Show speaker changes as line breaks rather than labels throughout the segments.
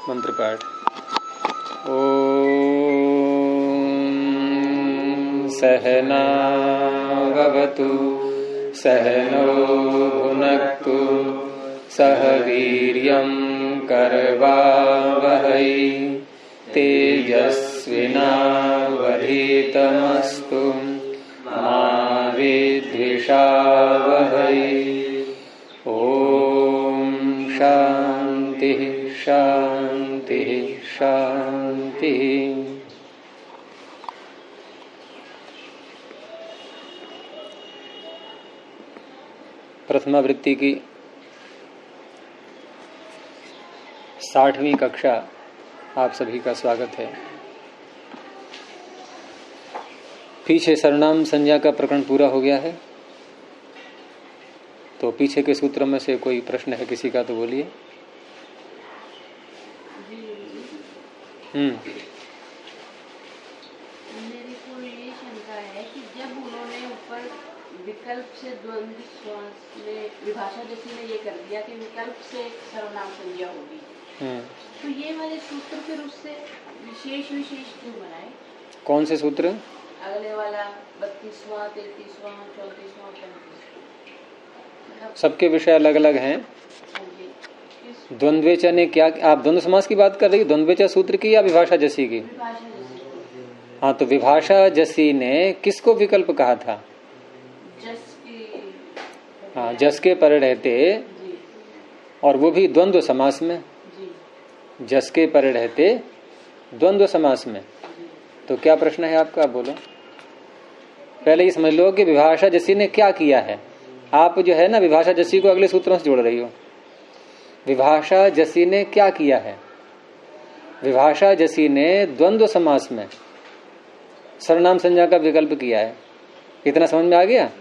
मंत्र पाठ। ओम सहनावतु सहनो भुनक्तु सह वीर्यं करवावहै तेजस्विनावधीतमस्तु मा विद्विषावहै। ओम शांति शांति शांति। प्रथमावृत्ति की 60वीं कक्षा आप सभी का स्वागत है। पीछे सर्वनाम संज्ञा का प्रकरण पूरा हो गया है, तो पीछे के सूत्र में से कोई प्रश्न है किसी का तो बोलिए।
मेरे को ये शंका है कि जब उन्होंने ऊपर विकल्प से द्वंद्व श्वास में विभाषा जैसी ने ये कर दिया कि विकल्प से सर्वनाम संज्ञा होगी, तो ये वाले सूत्र फिर उससे विशेष क्यों बनाए?
कौन से सूत्र?
अगले वाला 32वां 33वां 34वां 35वां
सबके विषय अलग अलग हैं। द्वंद्वेचा ने क्या, आप द्वंद्व समास की बात कर रही हो? द्वंद्वेचा सूत्र की या विभाषा जसी की? हाँ, तो विभाषा जसी ने किसको विकल्प कहा था? हाँ, जस के पर रहते, और वो भी द्वंद्व समास में। जस के पर रहते द्वंद्व समास में। तो क्या प्रश्न है आपका, बोलो। पहले ये समझ लो कि विभाषा जसी ने क्या किया है। आप जो है ना विभाषा जसी को अगले सूत्रों से जोड़ रही हो। विभाषा जसी ने क्या किया है? विभाषा जसी ने द्वंद्व समास में सर्वनाम संज्ञा का विकल्प किया है। इतना समझ में आ गया?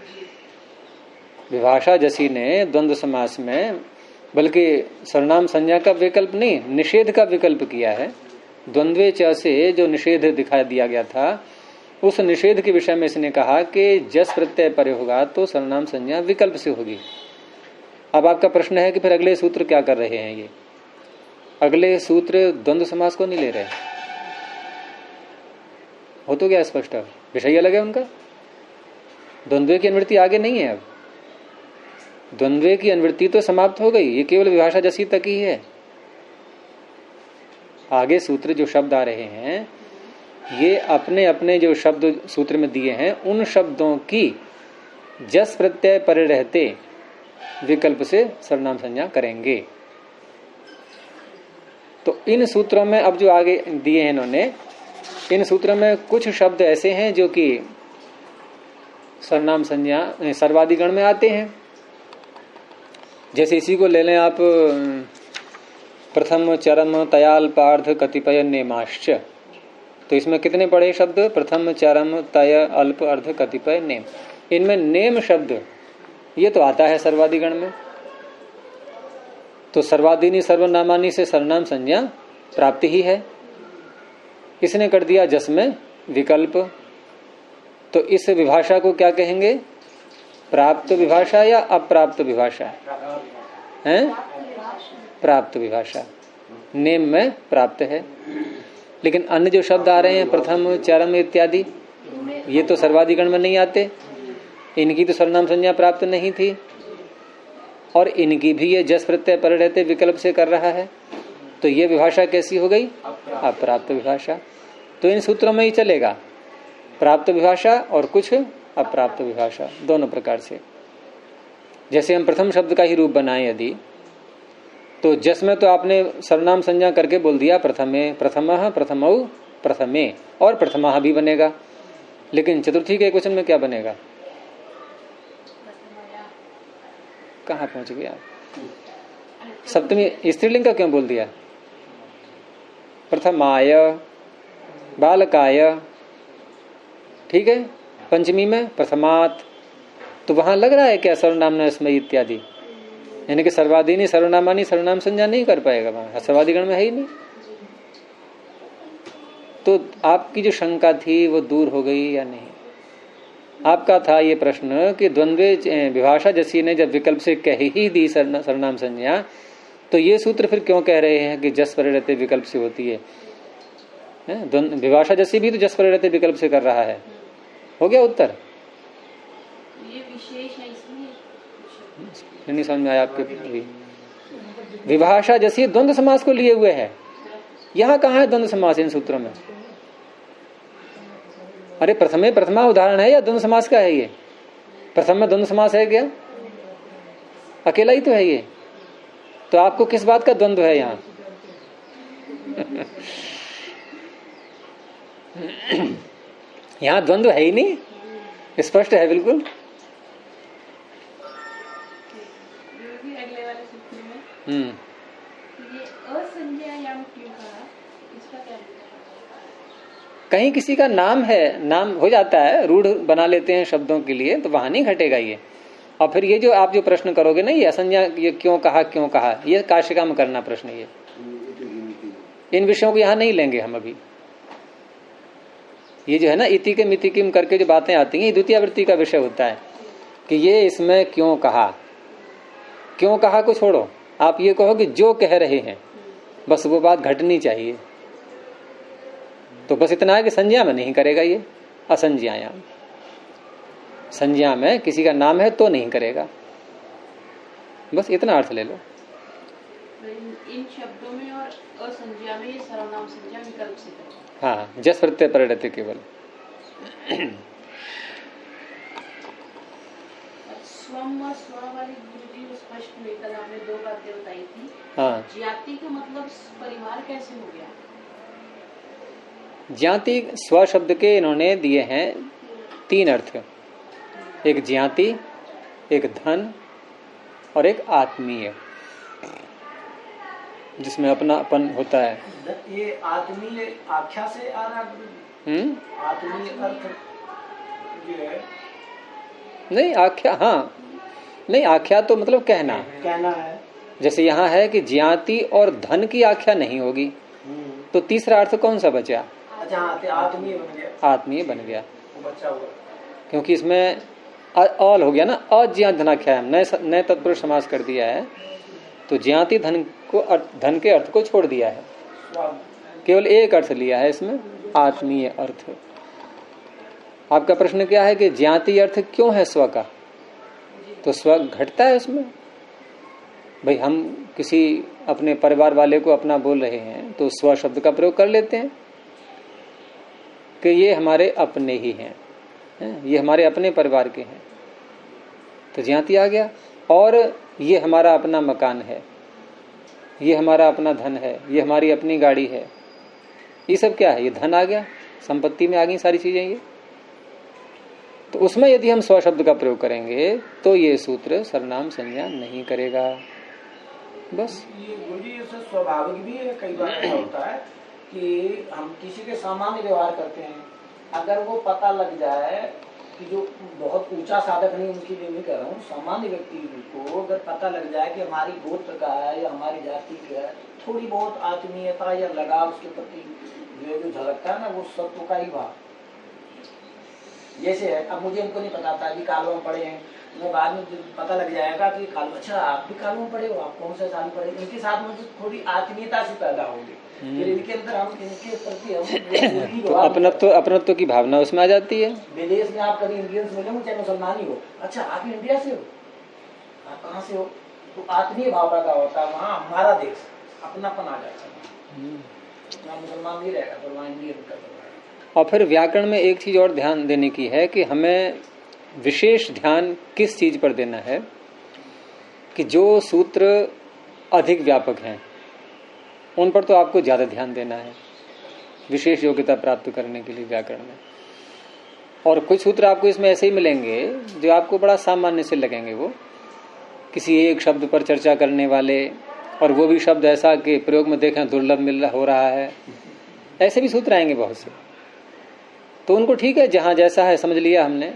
विभाषा जसी ने द्वंद्व समास में, बल्कि सर्वनाम संज्ञा का विकल्प नहीं, निषेध का विकल्प किया है। द्वंद्वे च से जो निषेध दिखा दिया गया था, उस निषेध के विषय में इसने कहा कि जस प्रत्यय परे होगा तो सर्वनाम संज्ञा विकल्प से होगी। अब आपका प्रश्न है कि फिर अगले सूत्र क्या कर रहे हैं? ये अगले सूत्र द्वंद्व समास को नहीं ले रहे। हो तो क्या स्पष्ट? विषय अलग है उनका। द्वंद्वे की अनुवृत्ति आगे नहीं है। अब द्वंद्वे की अनुवृत्ति तो समाप्त हो गई, ये केवल विभाषा जसी तक ही है। आगे सूत्र जो शब्द आ रहे हैं, ये अपने अपने जो शब्द सूत्र में दिए हैं, उन शब्दों की जस प्रत्यय परे रहते विकल्प से सर्वनाम संज्ञा करेंगे। तो इन सूत्रों में अब जो आगे दिए हैं इन्होंने, इन सूत्रों में कुछ शब्द ऐसे हैं जो कि सर्वनाम संज्ञा सर्वादिगण में आते हैं। जैसे इसी को ले लें आप, प्रथम चरम तयाल पार्थ कतिपय नेमाश्च। तो इसमें कितने पड़े शब्द? प्रथम चरम तय अल्प अर्ध कतिपय नेम। इनमें नेम शब्द ये तो आता है सर्वादिगण में। तो सर्वादिनी सर्वनामानी से सर्वनाम संज्ञा प्राप्ति ही है। इसने कर दिया जस में विकल्प। तो इस विभाषा को क्या कहेंगे? प्राप्त विभाषा या अप्राप्त विभाषा है? प्राप्त विभाषा। नेम में प्राप्त है। लेकिन अन्य जो शब्द आ रहे हैं, प्रथम चरम इत्यादि, ये तो सर्वादिगण में नहीं आते। इनकी तो सर्वनाम संज्ञा प्राप्त नहीं थी, और इनकी भी ये जस प्रत्यय पर रहते विकल्प से कर रहा है। तो ये विभाषा कैसी हो गई? अप्राप्त विभाषा। तो इन सूत्रों में ही चलेगा, प्राप्त विभाषा और कुछ अप्राप्त विभाषा, दोनों प्रकार से। जैसे हम प्रथम शब्द का ही रूप बनाएं यदि, तो जस में तो आपने सर्वनाम संज्ञा करके बोल दिया प्रथमे, प्रथमः, प्रथमौ, प्रथमे, और प्रथमा भी बनेगा। लेकिन चतुर्थी के क्वेश्चन में क्या बनेगा? कहाँ पहुंच गए आप? सप्तमी स्त्रीलिंग का क्यों बोल दिया? प्रथमाय, बालकाय, ठीक है। पंचमी में प्रथमात, तो वहां लग रहा है क्या सर्वनाम स्मय इत्यादि, यानी कि सर्वादिनी सर्वनामानी सर्वनाम संज्ञा नहीं कर पाएगा, वहां सर्वादिगण में है ही नहीं। तो आपकी जो शंका थी वो दूर हो गई या नहीं? आपका था ये प्रश्न कि द्वंद्वे विभाषा जसी ने जब विकल्प से कह ही दी सर्वनाम संज्ञा, तो ये सूत्र फिर क्यों कह रहे हैं कि जस परे रहते विकल्प से होती है? विभाषा जैसी भी तो जस परे रहते विकल्प से कर रहा है। हो गया उत्तर?
ये विशेष है इसलिए
नहीं समझ में आया आपके? अभी विभाषा जैसी द्वंद्व समास को लिए हुए है। यहाँ कहाँ है द्वंद्व समास इन सूत्रों में? अरे प्रथमा उदाहरण है या द्वंद्व समास का है ये? प्रथम में द्वंद्व समास है क्या? अकेला ही तो है ये। तो आपको किस बात का द्वंद्व है यहाँ? यहाँ द्वंद्व है ही नहीं, स्पष्ट है बिल्कुल।
अगले वाले सूत्र में ये असंज्ञायाम क्यों कहा, इसका क्या मतलब?
कहीं किसी का नाम है, नाम हो जाता है, रूढ़ बना लेते हैं शब्दों के लिए, तो वहां नहीं घटेगा ये। और फिर ये जो आप जो प्रश्न करोगे ना, ये असंज्ञा ये क्यों कहा, ये काशिका में करना प्रश्न। ये इन विषयों को यहाँ नहीं लेंगे हम अभी। ये जो है ना इति के मिति किम करके जो बातें आती हैं, ये द्वितीय वृत्ति का विषय होता है कि ये इसमें क्यों कहा को छोड़ो। आप ये कहो कि जो कह रहे हैं, बस वो बात घटनी चाहिए। तो बस इतना है कि संज्ञा में नहीं करेगा ये, असंज्ञायाम। संज्ञा में किसी का नाम है तो नहीं करेगा, बस इतना अर्थ ले लो।
इन शब्दों में और असंज्ञा में ये सर्वनाम संज्ञा विकल्प से करें।
हाँ, जस प्रत्यय पर रहते केवल।
स्वम और स्व वाली गुरुजी को स्पष्ट में कल आपने दो बातें बताई थी।
हाँ,
ज्ञाति का मतलब परिवार कैसे हो गया?
ज्ञाति स्व शब्द के इन्होंने दिए हैं 3 अर्थ। एक ज्ञाति, एक धन और एक आत्मीय, जिसमें अपनापन होता है।
ये आत्मीय आख्या से आ रहा है। आत्मीय अर्थ जो है
नहीं आख्या, हाँ नहीं आख्या तो मतलब कहना
है।
जैसे यहाँ है कि ज्ञाति और धन की आख्या नहीं होगी, तो तीसरा अर्थ कौन सा बचा?
अच्छा, आत्मीय बन गया।
आत्मीय बन गया,
वो बचा हुआ,
क्योंकि इसमें ऑल हो गया ना, अज्ञात धनाख्या नए तत्पुरुष समास कर दिया है। तो ज्ञाति धन के अर्थ को छोड़ दिया है, केवल एक अर्थ लिया है इसमें, आत्मीय अर्थ। आपका प्रश्न क्या है कि ज्ञाति अर्थ क्यों है स्व का? तो स्व घटता है उसमें। भाई हम किसी अपने परिवार वाले को अपना बोल रहे हैं तो स्व शब्द का प्रयोग कर लेते हैं कि ये हमारे अपने ही हैं, ये हमारे अपने परिवार के हैं, तो ज्ञाति आ गया। और ये हमारा अपना मकान है, ये हमारा अपना धन है, ये हमारी अपनी गाड़ी है, ये सब क्या है? ये धन आ गया, संपत्ति में आ गई सारी चीजें ये। तो उसमें यदि हम स्व शब्द का प्रयोग करेंगे तो ये सूत्र सर्वनाम संज्ञा नहीं करेगा। बस
ये गुरुजी स्वाभाविक भी है। कई बार ऐसा होता है कि हम किसी के सामान्य व्यवहार करते हैं, अगर वो पता लग जाए कि जो बहुत ऊंचा साधक नहीं, उनकी लिए नहीं कर रहा हूँ, सामान्य व्यक्ति को अगर पता लग जाए कि हमारी गोत्र का है या हमारी जाति का है, थोड़ी बहुत आत्मीयता या लगाव उसके प्रति जो झलकता है ना, वो सत्व का ही भाव। जैसे है, अब मुझे उनको नहीं पता था कि कालवा में पढ़े हैं, मैं बाद में पता लग जाएगा कि कालवा, अच्छा आप भी कालवा में पढ़े हो, आप कौन सा साल पढ़े, इनके साथ मुझे थोड़ी आत्मीयता से पैदा होगी। इनके अंदर हम इनके प्रति
तो अपनत्व की भावना उसमें आ जाती है।
विदेश में आप कभी इंडियंस मिले, चाहे मुसलमान ही हो, अच्छा आप इंडिया से हो, आप कहाँ से हो, तो आत्मीय भाव पैदा होता है, वहाँ हमारा देश अपनापन आ जाता है। मुसलमान नहीं रहेगा तो वहाँ इंडियन का।
और फिर व्याकरण में एक चीज और ध्यान देने की है कि हमें विशेष ध्यान किस चीज पर देना है कि जो सूत्र अधिक व्यापक हैं उन पर तो आपको ज्यादा ध्यान देना है विशेष योग्यता प्राप्त करने के लिए व्याकरण में। और कुछ सूत्र आपको इसमें ऐसे ही मिलेंगे जो आपको बड़ा सामान्य से लगेंगे, वो किसी एक शब्द पर चर्चा करने वाले, और वो भी शब्द ऐसा कि प्रयोग में देखें दुर्लभ मिल हो रहा है, ऐसे भी सूत्र आएंगे बहुत से। तो उनको ठीक है, जहाँ जैसा है समझ लिया हमने,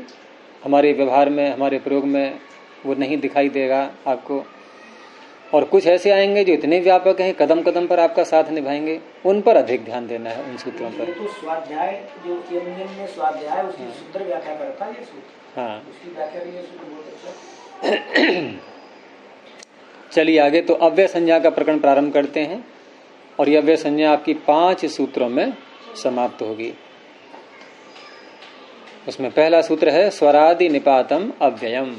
हमारे व्यवहार में हमारे प्रयोग में वो नहीं दिखाई देगा आपको। और कुछ ऐसे आएंगे जो इतने व्यापक हैं, कदम कदम पर आपका साथ निभाएंगे, उन पर अधिक ध्यान देना है, उन सूत्रों पर।
तो स्वाध्याय जो नियम में स्वाध्याय उसकी सूत्र व्याख्या करता है ये सूत्र।
हाँ,
उसकी व्याख्या भी ये सूत्र बहुत अच्छा।
चलिए आगे, तो अव्यय संज्ञा का प्रकरण प्रारंभ करते हैं और यह अव्यय संज्ञा आपकी 5 सूत्रों में समाप्त होगी। उसमें पहला सूत्र है स्वरादि निपातम अव्ययम।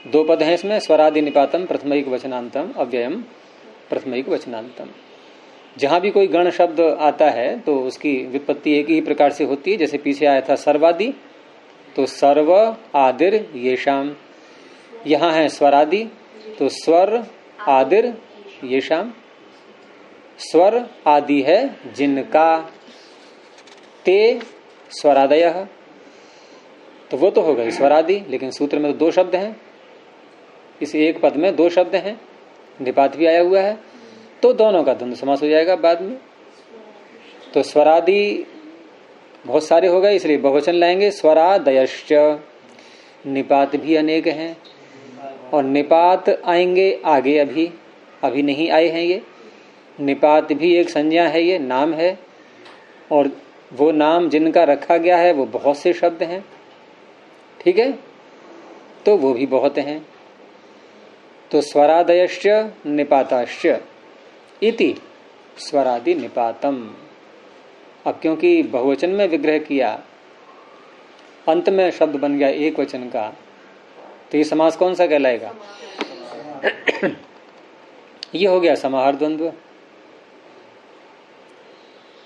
2 पद हैं इसमें, स्वरादि निपातम प्रथमैक वचनांतम अव्ययम प्रथमैक वचनांतम। जहां भी कोई गण शब्द आता है तो उसकी व्युत्पत्ति एक ही प्रकार से होती है। जैसे पीछे आया था सर्वादि, तो सर्व आदिर येषाम। यहां है स्वरादि, तो स्वर आदिर येषाम। स्वर आदि है जिनका, ते स्वरादयः, तो वो तो हो गई स्वरादि। लेकिन सूत्र में तो 2 शब्द हैं, इस एक पद में 2 शब्द हैं, निपात भी आया हुआ है, तो दोनों का द्वंद्व समास हो जाएगा बाद में। तो स्वरादि बहुत सारे हो गए, इसलिए बहुवचन लाएंगे स्वरादयश्च। निपात भी अनेक हैं और निपात आएंगे आगे, अभी नहीं आए हैं ये। निपात भी एक संज्ञा है, ये नाम है, और वो नाम जिनका रखा गया है वो बहुत से शब्द हैं, ठीक है, तो वो भी बहुत हैं। तो स्वरादयश्च निपाताश्च इति स्वरादि निपातम। अब क्योंकि बहुवचन में विग्रह किया, अंत में शब्द बन गया एक वचन का, तो ये समास कौन सा कहलाएगा? ये हो गया समाहार द्वंद्व।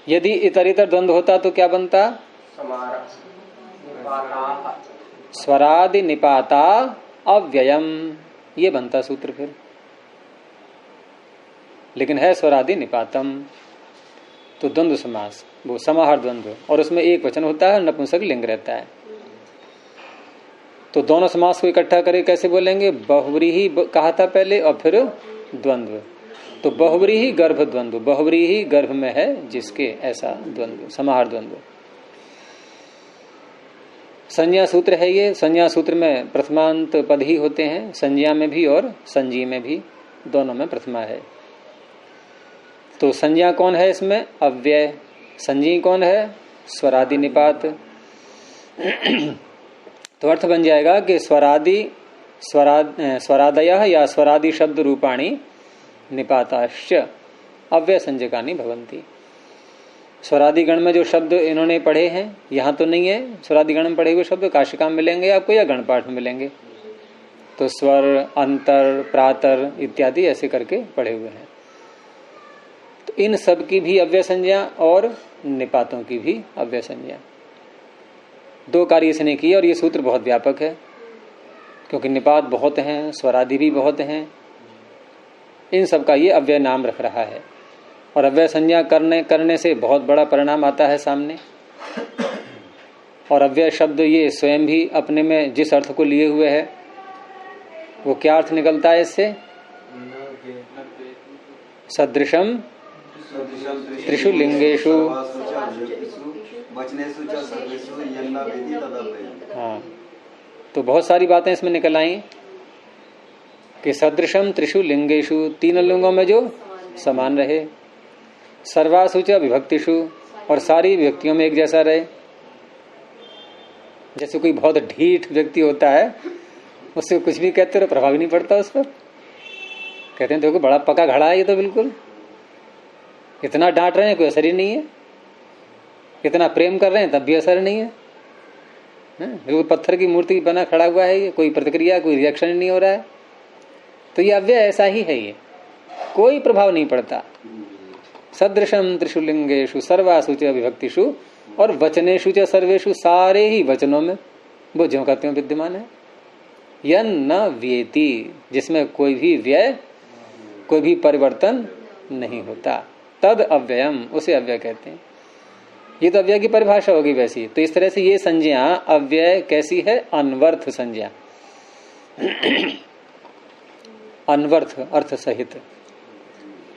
यदि इतर इतर द्वंद्व होता तो क्या बनता? स्वरादि निपाता अव्ययम, ये बनता सूत्र फिर। लेकिन है स्वरादि निपातम, तो द्वंद्व समास, वो समाहार द्वंद्व, और उसमें एक वचन होता है, नपुंसक लिंग रहता है। तो दोनों समास को इकट्ठा करके कैसे बोलेंगे? बहुव्रीहि कहा था पहले और फिर द्वंद्व। तो बहुव्रीहि गर्भ द्वंद्व, बहुव्रीहि गर्भ में है जिसके, ऐसा द्वंद्व, समाहार द्वंद्व। संज्ञा सूत्र है ये। संज्ञा सूत्र में प्रथमांत पद ही होते हैं, संज्ञा में भी और संजी में भी, दोनों में प्रथमा है। तो संज्ञा कौन है इसमें? अव्यय। संजी कौन है? स्वरादि निपात। तो अर्थ बन जाएगा कि स्वरादयः या स्वरादि शब्द रूपाणी निपाताश्च अव्यय संज्ञकानि भवन्ति। स्वरादि गण में जो शब्द इन्होंने पढ़े हैं, यहाँ तो नहीं है, स्वरादि गण में पढ़े हुए शब्द काशिका में मिलेंगे आपको या गण पाठ में मिलेंगे। तो स्वर, अंतर, प्रातर इत्यादि ऐसे करके पढ़े हुए हैं। तो इन सब की भी अव्यय संज्ञा और निपातों की भी अव्यय संज्ञा, 2 कार्य इसने किए। और ये सूत्र बहुत व्यापक है, क्योंकि निपात बहुत हैं, स्वरादि भी बहुत हैं, इन सब का ये अव्यय नाम रख रहा है। और अव्यय संज्ञा करने से बहुत बड़ा परिणाम आता है सामने। और अव्यय शब्द ये स्वयं भी अपने में जिस अर्थ को लिए हुए है, वो क्या अर्थ निकलता है इससे? सदृशम त्रिषु लिंगेषु। हाँ, तो बहुत सारी बातें इसमें निकल आई कि सदृशम त्रिषु लिंगेषु, 3 लिंगों में जो समान रहे, सर्वासु च विभक्तिषु, और सारी विभक्तियों में एक जैसा रहे। जैसे कोई बहुत ढीठ व्यक्ति होता है, उससे कुछ भी कहते रहो प्रभाव नहीं पड़ता उस पर। कहते हैं देखो बड़ा पका घड़ा है ये, तो बिल्कुल इतना डांट रहे हैं कोई असर ही नहीं है, इतना प्रेम कर रहे हैं तब भी असर नहीं है। बिल्कुल पत्थर की मूर्ति बना खड़ा हुआ है ये, कोई प्रतिक्रिया, कोई रिएक्शन नहीं हो रहा है। तो ये अव्यय ऐसा ही है, ये कोई प्रभाव नहीं पड़ता। सदृशम त्रिषु लिंगेषु सर्वासु च विभक्तिषु, और वचनेषु च सर्वेषु, सारे ही वचनों में वो ज्यों का त्यों विद्यमान है। यन न व्येति, जिसमें कोई भी व्यय, कोई भी परिवर्तन नहीं होता, तद अव्ययम, उसे अव्यय कहते हैं। ये तो अव्यय की परिभाषा होगी वैसी। तो इस तरह से ये संज्ञा अव्यय कैसी है? अनवर्थ संज्ञा, अनवर्थ अर्थ सहित।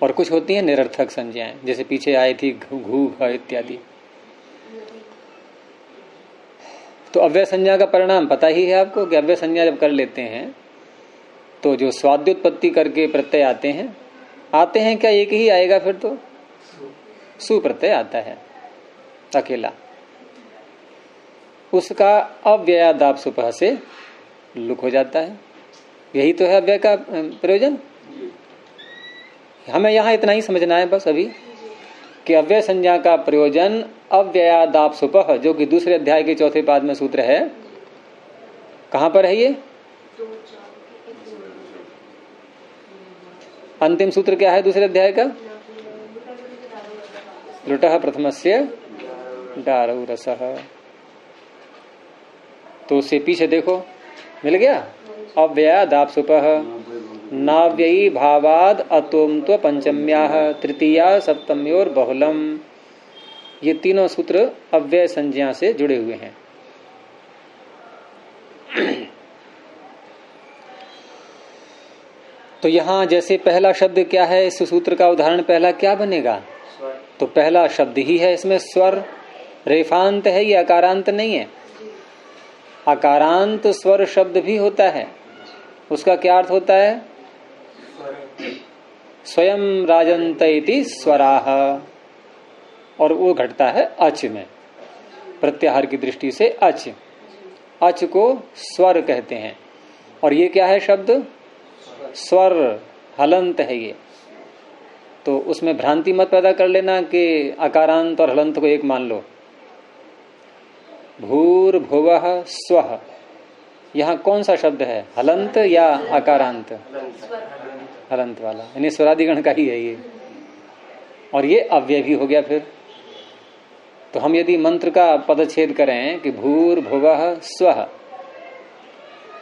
और कुछ होती हैं निरर्थक संज्ञाएं, जैसे पीछे आई थी घू घ इत्यादि। तो अव्यय संज्ञा का परिणाम पता ही है आपको कि अव्यय संज्ञा जब कर लेते हैं तो जो स्वाद्योत्पत्ति करके प्रत्यय आते हैं क्या? एक ही आएगा फिर तो, सु प्रत्यय आता है अकेला, उसका अव्ययादाप सुपह से लुक हो जाता है। यही तो है अव्यय का प्रयोजन। हमें यहाँ इतना ही समझना है बस अभी कि अव्यय संज्ञा का प्रयोजन अव्ययादापसुपः, जो कि दूसरे अध्याय के चौथे पाद में सूत्र है। कहाँ पर है ये? अंतिम सूत्र क्या है दूसरे अध्याय का? लुटः प्रथमस्य डारौ रसः। तो उससे पीछे देखो, मिल गया। अव्ययादापसुपः नाव्ययी भावाद अतोम्त्व पंचम्याः तृतीया सप्तम्योर बहुलम। ये तीनों सूत्र अव्यय संज्ञा से जुड़े हुए हैं। तो यहां जैसे पहला शब्द क्या है, इस सूत्र का उदाहरण पहला क्या बनेगा? तो पहला शब्द ही है इसमें स्वर। रेफांत है, ये अकारांत नहीं है। अकारांत स्वर शब्द भी होता है। उसका क्या अर्थ होता है? स्वयं राजन्त इति स्वराः, और वो घटता है अच में। प्रत्याहार की दृष्टि से अच, अच को स्वर कहते हैं। और ये क्या है शब्द? स्वर, हलंत है ये। तो उसमें भ्रांति मत पैदा कर लेना कि अकारांत और हलंत को एक मान लो। भूर्भुवः स्वः, यहाँ कौन सा शब्द है, हलंत या अकारांत? हलंत वाला, यानी स्वरादिगण का ही है ये। और ये अव्यय भी हो गया फिर। तो हम यदि मंत्र का पदच्छेद करें कि भूर्भुवः स्वः,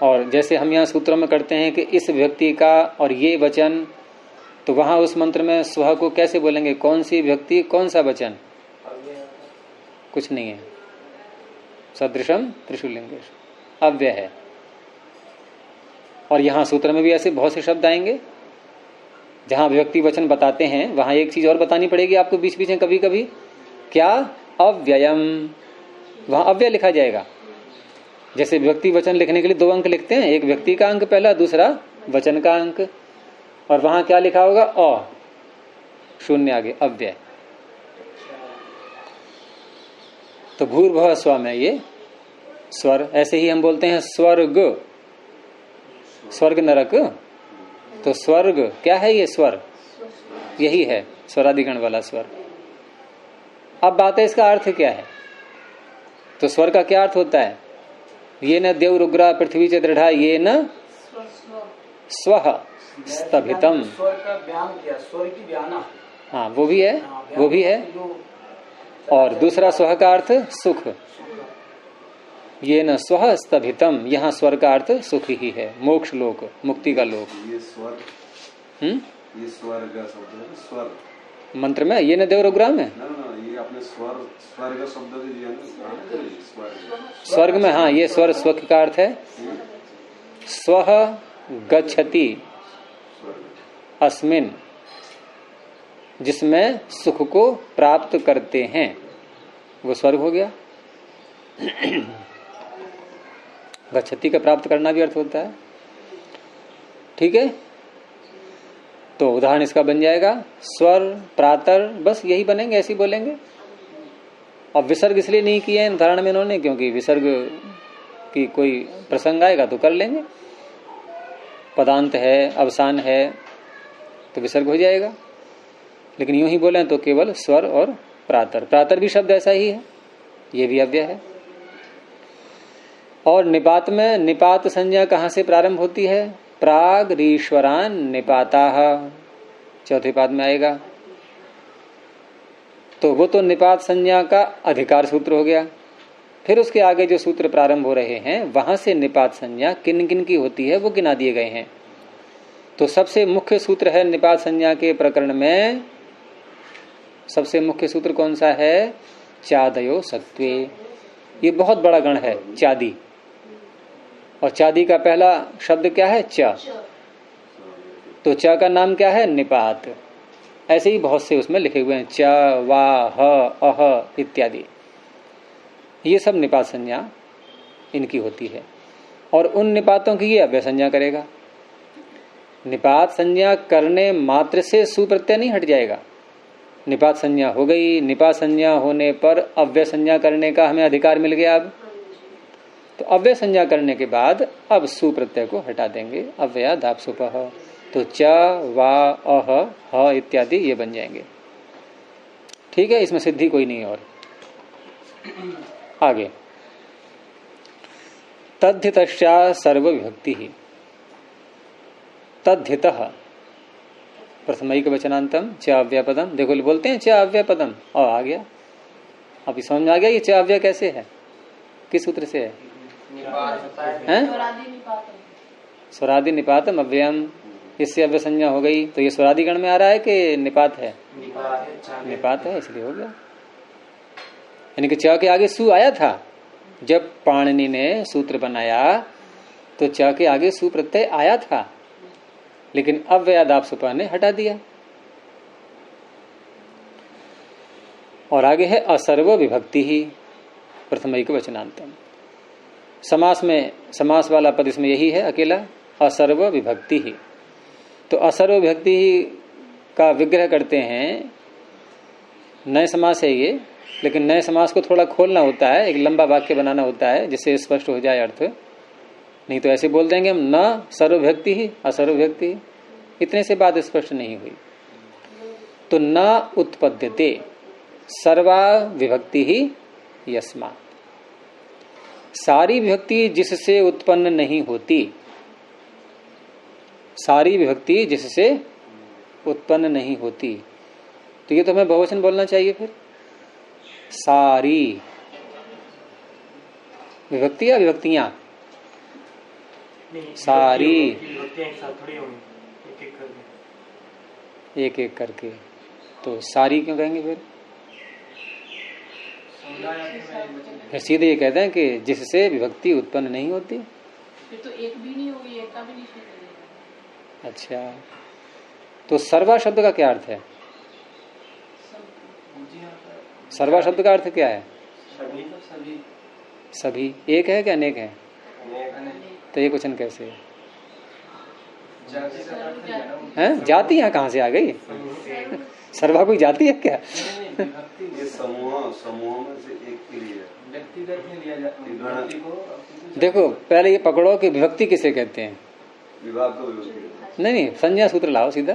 और जैसे हम यहाँ सूत्रों में करते हैं कि इस व्यक्ति का और ये वचन, तो वहां उस मंत्र में स्वः को कैसे बोलेंगे? कौन सी व्यक्ति, कौन सा वचन? कुछ नहीं है। सदृशम त्रिशूलिंगेश, अव्यय है। और यहाँ सूत्र में भी ऐसे बहुत से शब्द आएंगे जहां व्यक्ति वचन बताते हैं। वहां एक चीज और बतानी पड़ेगी आपको बीच बीच में कभी कभी, क्या? अव्ययम, वहां अव्यय लिखा जाएगा। जैसे व्यक्ति वचन लिखने के लिए 2 अंक लिखते हैं, एक व्यक्ति का अंक पहला, दूसरा वचन का अंक। और वहां क्या लिखा होगा? अ, शून्य आगे, अव्यय। तो भूर्भुवः स्व में ये स्वर। ऐसे ही हम बोलते हैं स्वर्ग, स्वर्ग नरक। तो स्वर्ग क्या है? ये स्वर, यही है स्वरादिगण वाला स्वर। अब बात है इसका अर्थ क्या है। तो स्वर का क्या अर्थ होता है? ये न देवरुग्रा पृथ्वी च दृढ़ा ये न स्वः स्तभितम।
स्वर का व्यान किया, स्वर की व्याना।
हाँ, वो भी है, वो भी है। और दूसरा स्वः का अर्थ सुख। ये न स्वः स्तभितम, यहाँ स्वर का अर्थ सुख ही है, मोक्ष लोक, मुक्ति का लोक।
ये स्वर, ये स्वर का शब्द है। स्वर
मंत्र में ये न देवरुग्रा में,
ये अपने स्वर, स्वर्ग शब्द दिया ना,
स्वर्ग में। हाँ, ये स्वर स्वक का अर्थ है। स्वः गच्छति अस्मिन, जिसमें सुख को प्राप्त करते हैं, वो स्वर्ग हो गया। गच्छति का प्राप्त करना भी अर्थ होता है। ठीक है, तो उदाहरण इसका बन जाएगा स्वर, प्रातर, बस यही बनेंगे, ऐसे ही बोलेंगे। अब विसर्ग इसलिए नहीं किए हैं उदाहरण में इन्होंने, क्योंकि विसर्ग की कोई प्रसंग आएगा तो कर लेंगे। पदांत है, अवसान है, तो विसर्ग हो जाएगा। लेकिन यूं ही बोले तो केवल स्वर और प्रातर। प्रातर भी शब्द ऐसा ही है, ये भी अव्यय है। और निपात में निपात संज्ञा कहाँ से प्रारंभ होती है? प्राग रीश्वरान निपाताः, चौथे पाद में आएगा। तो वो तो निपात संज्ञा का अधिकार सूत्र हो गया। फिर उसके आगे जो सूत्र प्रारंभ हो रहे हैं, वहां से निपात संज्ञा किन किन की होती है वो गिना दिए गए हैं। तो सबसे मुख्य सूत्र है निपात संज्ञा के प्रकरण में, सबसे मुख्य सूत्र कौन सा है? चादयो सत्वे। ये बहुत बड़ा गण है चादी। और चादी का पहला शब्द क्या है? च। तो च का नाम क्या है? निपात। ऐसे ही बहुत से उसमें लिखे हुए हैं, च, वा, ह, अह इत्यादि। ये सब निपात संज्ञा इनकी होती है। और उन निपातों की ये अव्यय संज्ञा करेगा। निपात संज्ञा करने मात्र से सुप्रत्यय नहीं हट जाएगा। निपात संज्ञा हो गई, निपात संज्ञा होने पर अव्यय संज्ञा करने का हमें अधिकार मिल गया। अब तो अव्यय संज्ञा करने के बाद अब सु प्रत्यय को हटा देंगे, अव्ययादाप सुपह। तो च वा अह ह इत्यादि ये बन जाएंगे। ठीक है, इसमें सिद्धि कोई नहीं। और आगे तद्धितश्चा सर्व विभक्ति ही, तद्धितः प्रथमैक वचनांतम च अव्ययपदम। देखो बोलते हैं च अव्ययपदम, और आ गया। अभी समझ में आ गया ये च अव्यय कैसे है, किस सूत्र से है? स्वरादि निपातम अव्ययम, इससे अव्यय संज्ञा हो गई। तो ये स्वरादि गण में आ रहा है कि निपात है? निपात है, इसलिए हो गया। यानी कि च के आगे सु आया था। जब पाणिनि ने सूत्र बनाया तो च के आगे सु प्रत्यय आया था, लेकिन अव्ययादाप सुपह ने हटा दिया। और आगे है असर्व विभक्ति ही प्रथमैक वचनांतम। समास में समास वाला पद इसमें यही है अकेला, असर्व विभक्ति ही। तो असर्व विभक्ति ही का विग्रह करते हैं, नए समास है ये, लेकिन नए समास को थोड़ा खोलना होता है, एक लंबा वाक्य बनाना होता है जिससे स्पष्ट हो जाए अर्थ। नहीं तो ऐसे बोल देंगे हम न सर्व विभक्ति ही असर्व विभक्ति ही, इतने से बात स्पष्ट नहीं हुई। तो न उत्पद्यते सर्वा विभक्ति ही यस्मा, सारी विभक्ति जिससे उत्पन्न नहीं होती, सारी विभक्ति जिससे उत्पन्न नहीं होती। तो ये तो हमें बहुवचन बोलना चाहिए फिर, सारी विभक्ति या विभक्तियां, सारी एक एक करके। तो सारी क्यों कहेंगे फिर सीधे ये कहते हैं कि जिससे विभक्ति उत्पन्न नहीं होती।
फिर तो एक भी नहीं होगी, एक का भी नहीं।
अच्छा, तो सर्वा शब्द का क्या अर्थ है? सर्वा शब्द का अर्थ क्या है? सभी। एक है क्या अनेक है? तो ये क्वेश्चन कैसे है? जाति यहाँ कहाँ से आ गई? सर्वा कोई जाति है क्या?
ये समूह में से एक के लिए व्यक्तिगत में लिया जाता है।
देखो पहले ये पकड़ो कि विभक्ति किसे कहते हैं।
विभाग को विभक्ति
नहीं, संज्ञा सूत्र लाओ सीधा।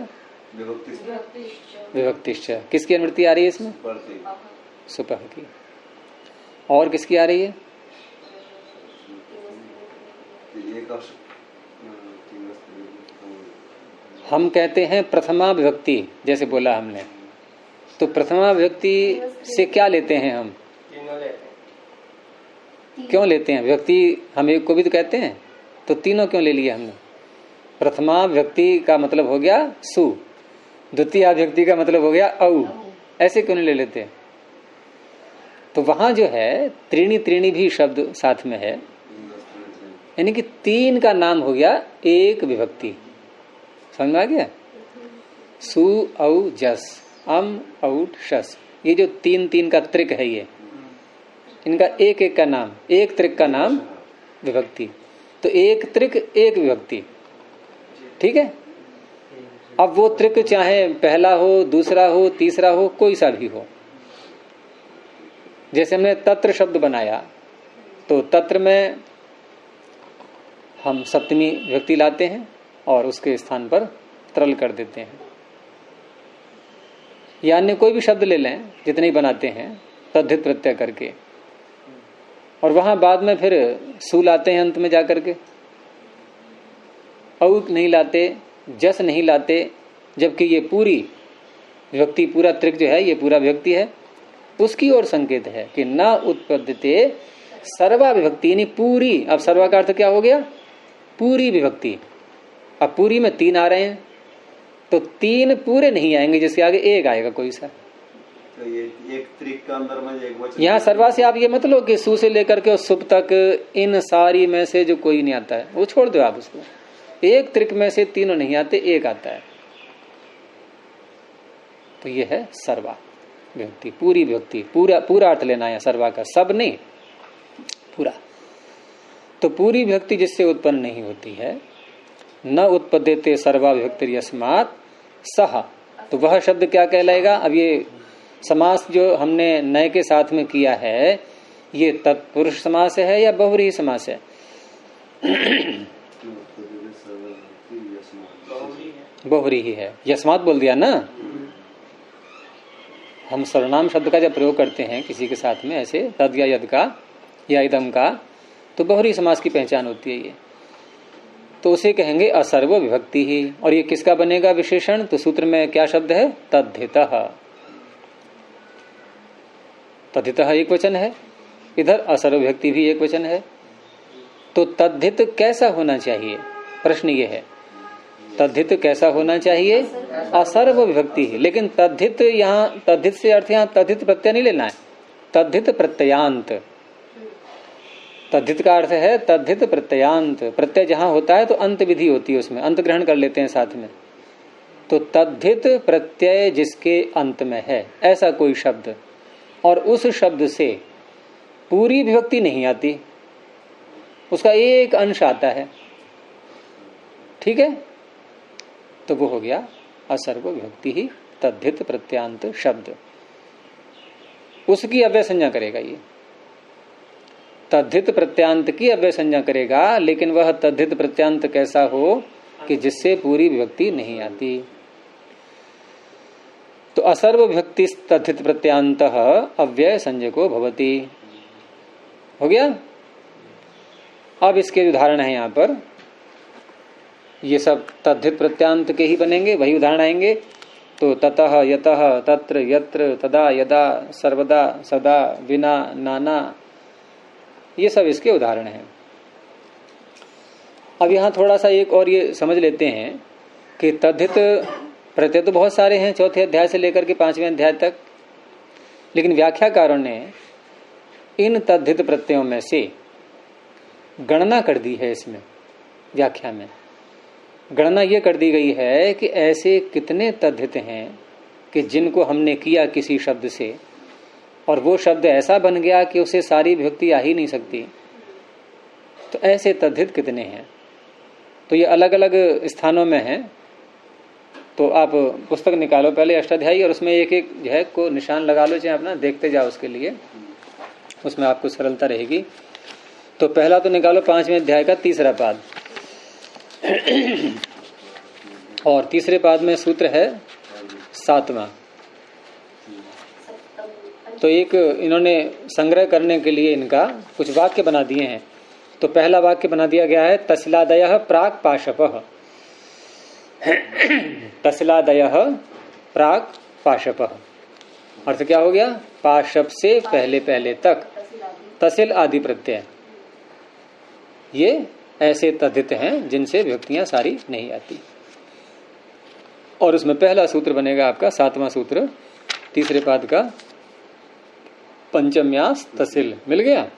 विभक्तिश्च किसकी अनुवृत्ति आ रही है इसमें? सुपह की। और किसकी आ रही है? हम कहते हैं प्रथमा विभक्ति, जैसे बोला हमने। तो प्रथमा विभक्ति से क्या लेते हैं हम? क्यों लेते हैं? विभक्ति हम एक को भी तो कहते हैं, तो तीनों क्यों ले लिया हमने? प्रथमा विभक्ति का मतलब हो गया सु, द्वितीय विभक्ति का मतलब हो गया औ, ऐसे क्यों नहीं ले लेते? तो वहां जो है त्रीणी त्रीणी भी शब्द साथ में है, यानी कि तीन का नाम हो गया एक विभक्ति। समझ में आ गया? सु औ जस, अम औट शस, ये जो तीन तीन का त्रिक है, ये इनका एक एक का नाम, एक त्रिक का नाम विभक्ति। तो एक त्रिक एक विभक्ति, ठीक है। अब वो त्रिक चाहे पहला हो, दूसरा हो, तीसरा हो, कोई सा भी हो। जैसे हमने तत्र शब्द बनाया, तो तत्र में हम सप्तमी विभक्ति लाते हैं और उसके स्थान पर तरल कर देते हैं। या अन्य कोई भी शब्द ले लें, जितने ही बनाते हैं तद्धित प्रत्यय करके, और वहां बाद में फिर सु लाते हैं अंत में जाकर के, औ नहीं लाते, जस नहीं लाते, जबकि ये पूरी विभक्ति, पूरा त्रिक जो है ये पूरा विभक्ति है, उसकी ओर संकेत है कि न उत्पद्यते सर्वा विभक्ति, यानी पूरी। अब सर्वा का अर्थ क्या हो गया? पूरी विभक्ति। अब पूरी में तीन आ रहे हैं, तो तीन पूरे नहीं आएंगे, जिसके आगे एक आएगा कोई सा।
तो ये एक त्रिक का अंदर में एक वचन।
यहाँ सर्वा से आप ये मत लो कि सु से लेकर के सुप तक इन सारी में से जो कोई नहीं आता है वो छोड़ दो आप उसको। एक त्रिक में से तीनों नहीं आते, एक आता है। तो ये है सर्वा विभक्ति, पूरी विभक्ति, पूरा पूरा अर्थ लेना है सर्वा का, सब नहीं, पूरा। तो पूरी विभक्ति जिससे उत्पन्न नहीं होती है, न उत्पद्यते सर्वा विभक्ति यस्मात् सह, तो वह शब्द क्या कहलाएगा? अब ये समास जो हमने नए के साथ में किया है, ये तत्पुरुष समास है या बहुव्रीहि समास है? बहुव्रीहि है। यस्मात् बोल दिया ना। हम सर्वनाम शब्द का जब प्रयोग करते हैं किसी के साथ में ऐसे तद या यद का या इदम का, तो बहुव्रीहि समास की पहचान होती है ये। तो उसे कहेंगे असर्व विभक्ति ही। और ये किसका बनेगा विशेषण? तो सूत्र में क्या शब्द है? तद्धितः। तद्धितः एक वचन है, इधर असर्व विभक्ति भी एक वचन है। तो तद्धित कैसा होना चाहिए? प्रश्न ये है, तद्धित कैसा होना चाहिए? असर्व विभक्ति ही। लेकिन तद्धित, यहाँ तद्धित से अर्थ यहाँ तद्धित प्रत्यय नहीं लेना है, तद्धित प्रत्ययांत। तद्धित का अर्थ है तद्धित प्रत्ययांत। प्रत्यय जहां होता है तो अंत विधि होती है, उसमें अंत ग्रहण कर लेते हैं साथ में। तो तद्धित प्रत्यय जिसके अंत में है ऐसा कोई शब्द, और उस शब्द से पूरी विभक्ति नहीं आती, उसका एक अंश आता है, ठीक है, तो वो हो गया असर्व विभक्ति ही तद्धित प्रत्यांत शब्द। उसकी अव्यय संज्ञा करेगा ये, तद्धित प्रत्यांत की अव्यय संज्ञा करेगा। लेकिन वह तद्धित प्रत्यांत कैसा हो कि जिससे पूरी विभक्ति नहीं आती। तो असर्व विभक्ति तद्धित प्रत्यांत अव्यय संज्ञको भवति। हो गया। अब इसके उदाहरण है यहाँ पर, ये सब तद्धित प्रत्यांत के ही बनेंगे, वही उदाहरण आएंगे। तो ततः यतः तत्र यत्र तदा यदा सर्वदा सदा विना नाना, ये सब इसके उदाहरण हैं। अब यहाँ थोड़ा सा एक और ये समझ लेते हैं कि तद्धित प्रत्यय तो बहुत सारे हैं, चौथे अध्याय से लेकर के 5वें अध्याय तक। लेकिन व्याख्याकारों ने इन तद्धित प्रत्ययों में से गणना कर दी है। इसमें व्याख्या में गणना ये कर दी गई है कि ऐसे कितने तद्धित हैं कि जिनको हमने किया किसी शब्द से और वो शब्द ऐसा बन गया कि उसे सारी विभक्ति आ ही नहीं सकती, तो ऐसे तद्धित कितने हैं। तो ये अलग अलग स्थानों में हैं। तो आप पुस्तक निकालो पहले अष्टाध्यायी, और उसमें एक एक जो है को निशान लगा लो, चाहे अपना देखते जाओ, उसके लिए उसमें आपको सरलता रहेगी। तो पहला तो निकालो 5वें अध्याय का 3रा पाद, और 3रे पाद में सूत्र है 7वां। तो एक इन्होंने संग्रह करने के लिए इनका कुछ वाक्य बना दिए हैं। तो पहला वाक्य बना दिया गया है तस्लादयः प्राक् पाशपः। तस्लादयः प्राक् पाशपः अर्थ क्या हो गया? पाशप से पहले पहले तक तसिल आदि प्रत्यय, ये ऐसे तद्धित हैं जिनसे विभक्तियां सारी नहीं आती। और उसमें पहला सूत्र बनेगा आपका 7वां सूत्र 3रे पाद का, पंचम्यास तसिल। मिल गया।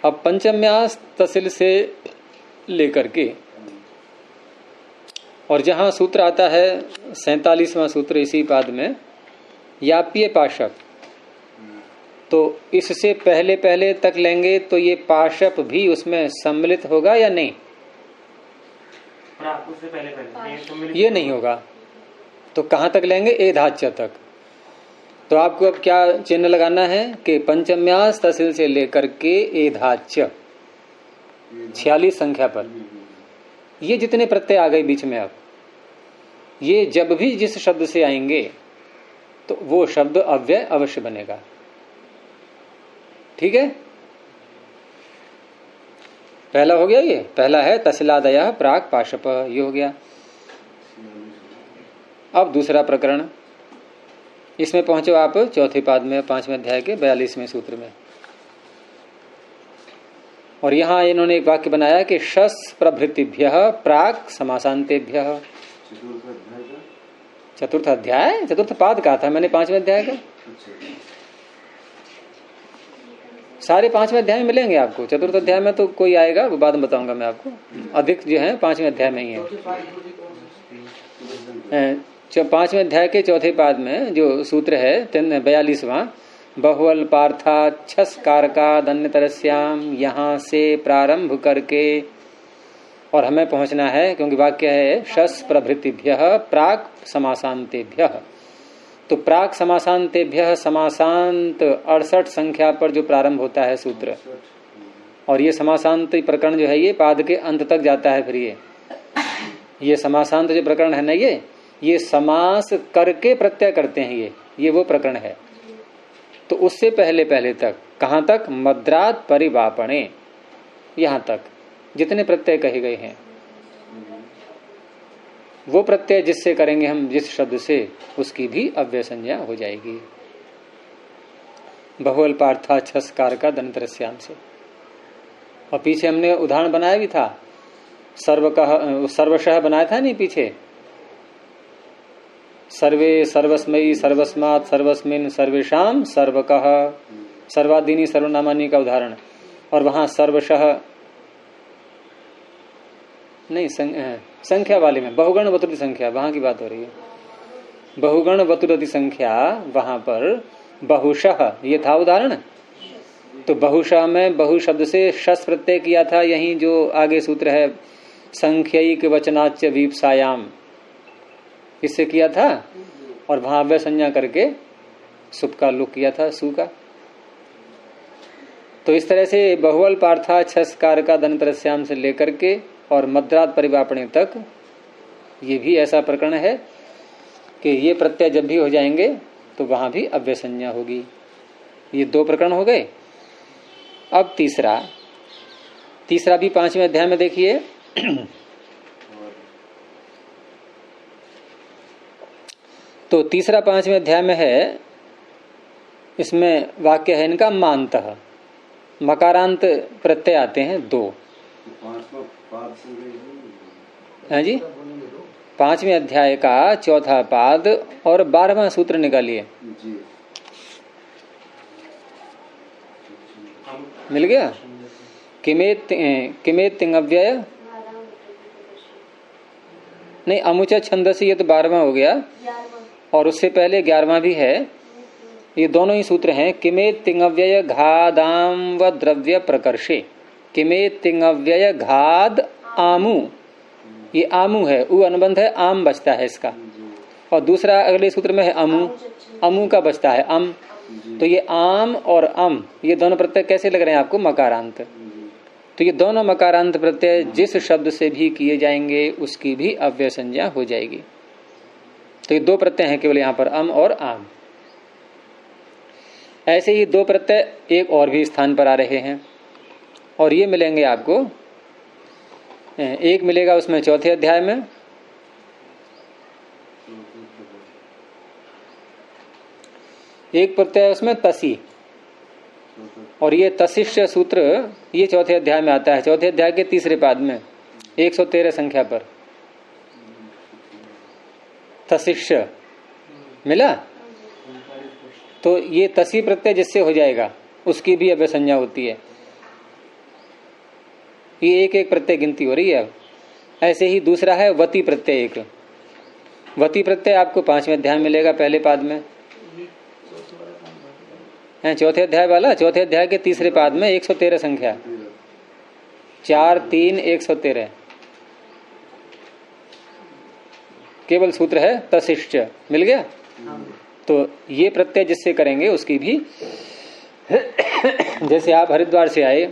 अब पंचम्यास तसिल से लेकर के और जहां सूत्र आता है 47वां सूत्र इसी पाद में, याप्य पाशप, तो इससे पहले पहले तक लेंगे तो ये पाशप भी उसमें सम्मिलित होगा या नहीं?
उससे पहले
ये नहीं होगा। तो कहां तक लेंगे? ए धाच्य तक। तो आपको अब क्या चिन्ह लगाना है कि पंचम्यास तहसील से लेकर के ए धाच्य 46 संख्या पर ये जितने प्रत्यय आ गए बीच में, अब ये जब भी जिस शब्द से आएंगे तो वो शब्द अव्यय अवश्य बनेगा। ठीक है, पहला हो गया। ये पहला है तस्लादयः प्राक् पाशप, ये हो गया। अब दूसरा प्रकरण, इसमें पहुंचो आप चौथे पाद में 5वें अध्याय के 42वें सूत्र में। और यहां इन्होंने एक वाक्य बनाया कि शस प्रभृतिभ्यः प्राक् समासांतेभ्यः। चतुर्थ अध्याय, चतुर्थ पाद का था मैंने 5वें अध्याय का। सारे 5वें अध्याय में मिलेंगे आपको। चतुर्थ अध्याय में तो कोई आएगा, वो बाद में बताऊंगा मैं आपको। अधिक जो है 5वें अध्याय में ही है। 5वें अध्याय के चौथे पाद में जो सूत्र है 42वां, बहुवल पार्था छस कारका दन्य तरस्याम, यहां से प्रारंभ करके और हमें पहुंचना है, क्योंकि वाक्य है शस प्रभृतिभ्यः प्राक् समासांतेभ्यः। तो प्राक समासांतेभ्यः समासांत 68 संख्या पर जो प्रारंभ होता है सूत्र, और ये समासांत प्रकरण जो है ये पाद के अंत तक जाता है। फिर ये समासांत जो प्रकरण है ना, ये समास करके प्रत्यय करते हैं, ये वो प्रकरण है। तो उससे पहले पहले तक कहाँ तक? मद्रात परिवापणे, यहां तक जितने प्रत्यय कहे गए हैं वो प्रत्यय जिससे करेंगे हम, जिस शब्द से, उसकी भी अव्यय संज्ञा हो जाएगी। बहुअल्पार्था छस्कार का दंतरस्याम से। और पीछे हमने उदाहरण बनाया भी था, सर्वशः बनाया था नहीं पीछे, सर्वे सर्वस्मयी सर्वस्मात् सर्वस्मिन् सर्वेषाम सर्वकः, सर्वादीनी सर्वनामानी का उदाहरण। और वहां सर्वशः नहीं, संख्या वाले में बहुगण वतुरति संख्या, वहां की बात हो रही है। बहुगण वतुरति संख्या, वहां पर बहुशः ये था उदाहरण। तो बहुशः में बहु शब्द से शस प्रत्यय किया था। यहीं जो आगे सूत्र है संख्यिक वचनाच्य वीपसायाम, इससे किया था। और वहां अव्यय संज्ञा करके सुप का लुक किया था, सु का। तो इस तरह से बहुअल पार्था छस्कार का दंतरस्याम से लेकर के और मद्रात परिवापणे तक ये भी ऐसा प्रकरण है कि ये प्रत्यय जब भी हो जाएंगे तो वहां भी अव्यय संज्ञा होगी। ये 2 प्रकरण हो गए। अब तीसरा भी 5वें अध्याय में देखिए। तो तीसरा 5वें अध्याय में है, इसमें वाक्य है इनका मानतः, मकारांत प्रत्यय आते हैं 2। हाँ जी, 5वें अध्याय का 4था पाद और 12वां सूत्र निकालिए। मिल गया? किमेत तिंगव्यय नहीं, अमुचा छंदसी, ये तो 12वां हो गया। और उससे पहले 11वां भी है। ये दोनों ही सूत्र हैं। किमेत तिंगव्यय घादाम व द्रव्य प्रकर्षे, किमेत तिंगव्यय घाद आमु, ये आमु है, उ अनुबंध है, आम बचता है इसका। और दूसरा अगले सूत्र में है अमु, अमु का बचता है अम। तो ये आम और अम, ये दोनों प्रत्यय कैसे लग रहे हैं आपको? मकारांत। तो ये दोनों मकारांत प्रत्यय जिस शब्द से भी किए जाएंगे उसकी भी अव्यय संज्ञा हो जाएगी। तो ये 2 प्रत्यय हैं केवल यहाँ पर, अम और आम। ऐसे ही 2 प्रत्यय एक और भी स्थान पर आ रहे हैं, और ये मिलेंगे आपको। एक मिलेगा उसमें 4थे अध्याय में, एक प्रत्यय उसमें तसी, और ये तसिष्य सूत्र ये 4थे अध्याय में आता है। 4थे अध्याय के 3रे पाद में 113 संख्या पर तसिष्य मिला। तो ये तसी प्रत्यय जिससे हो जाएगा उसकी भी अव्यय संज्ञा होती है। ये एक एक प्रत्यय गिनती हो रही है। ऐसे ही दूसरा है वती प्रत्यय। एक वती प्रत्यय आपको 5वें अध्याय में मिलेगा, पहले पाद में। 4थे अध्याय वाला, 4थे अध्याय के 3रे पाद में 113 संख्या, 4 3 113 केवल सूत्र है तसिष्य। मिल गया? तो ये प्रत्यय जिससे करेंगे उसकी भी जैसे आप हरिद्वार से आए,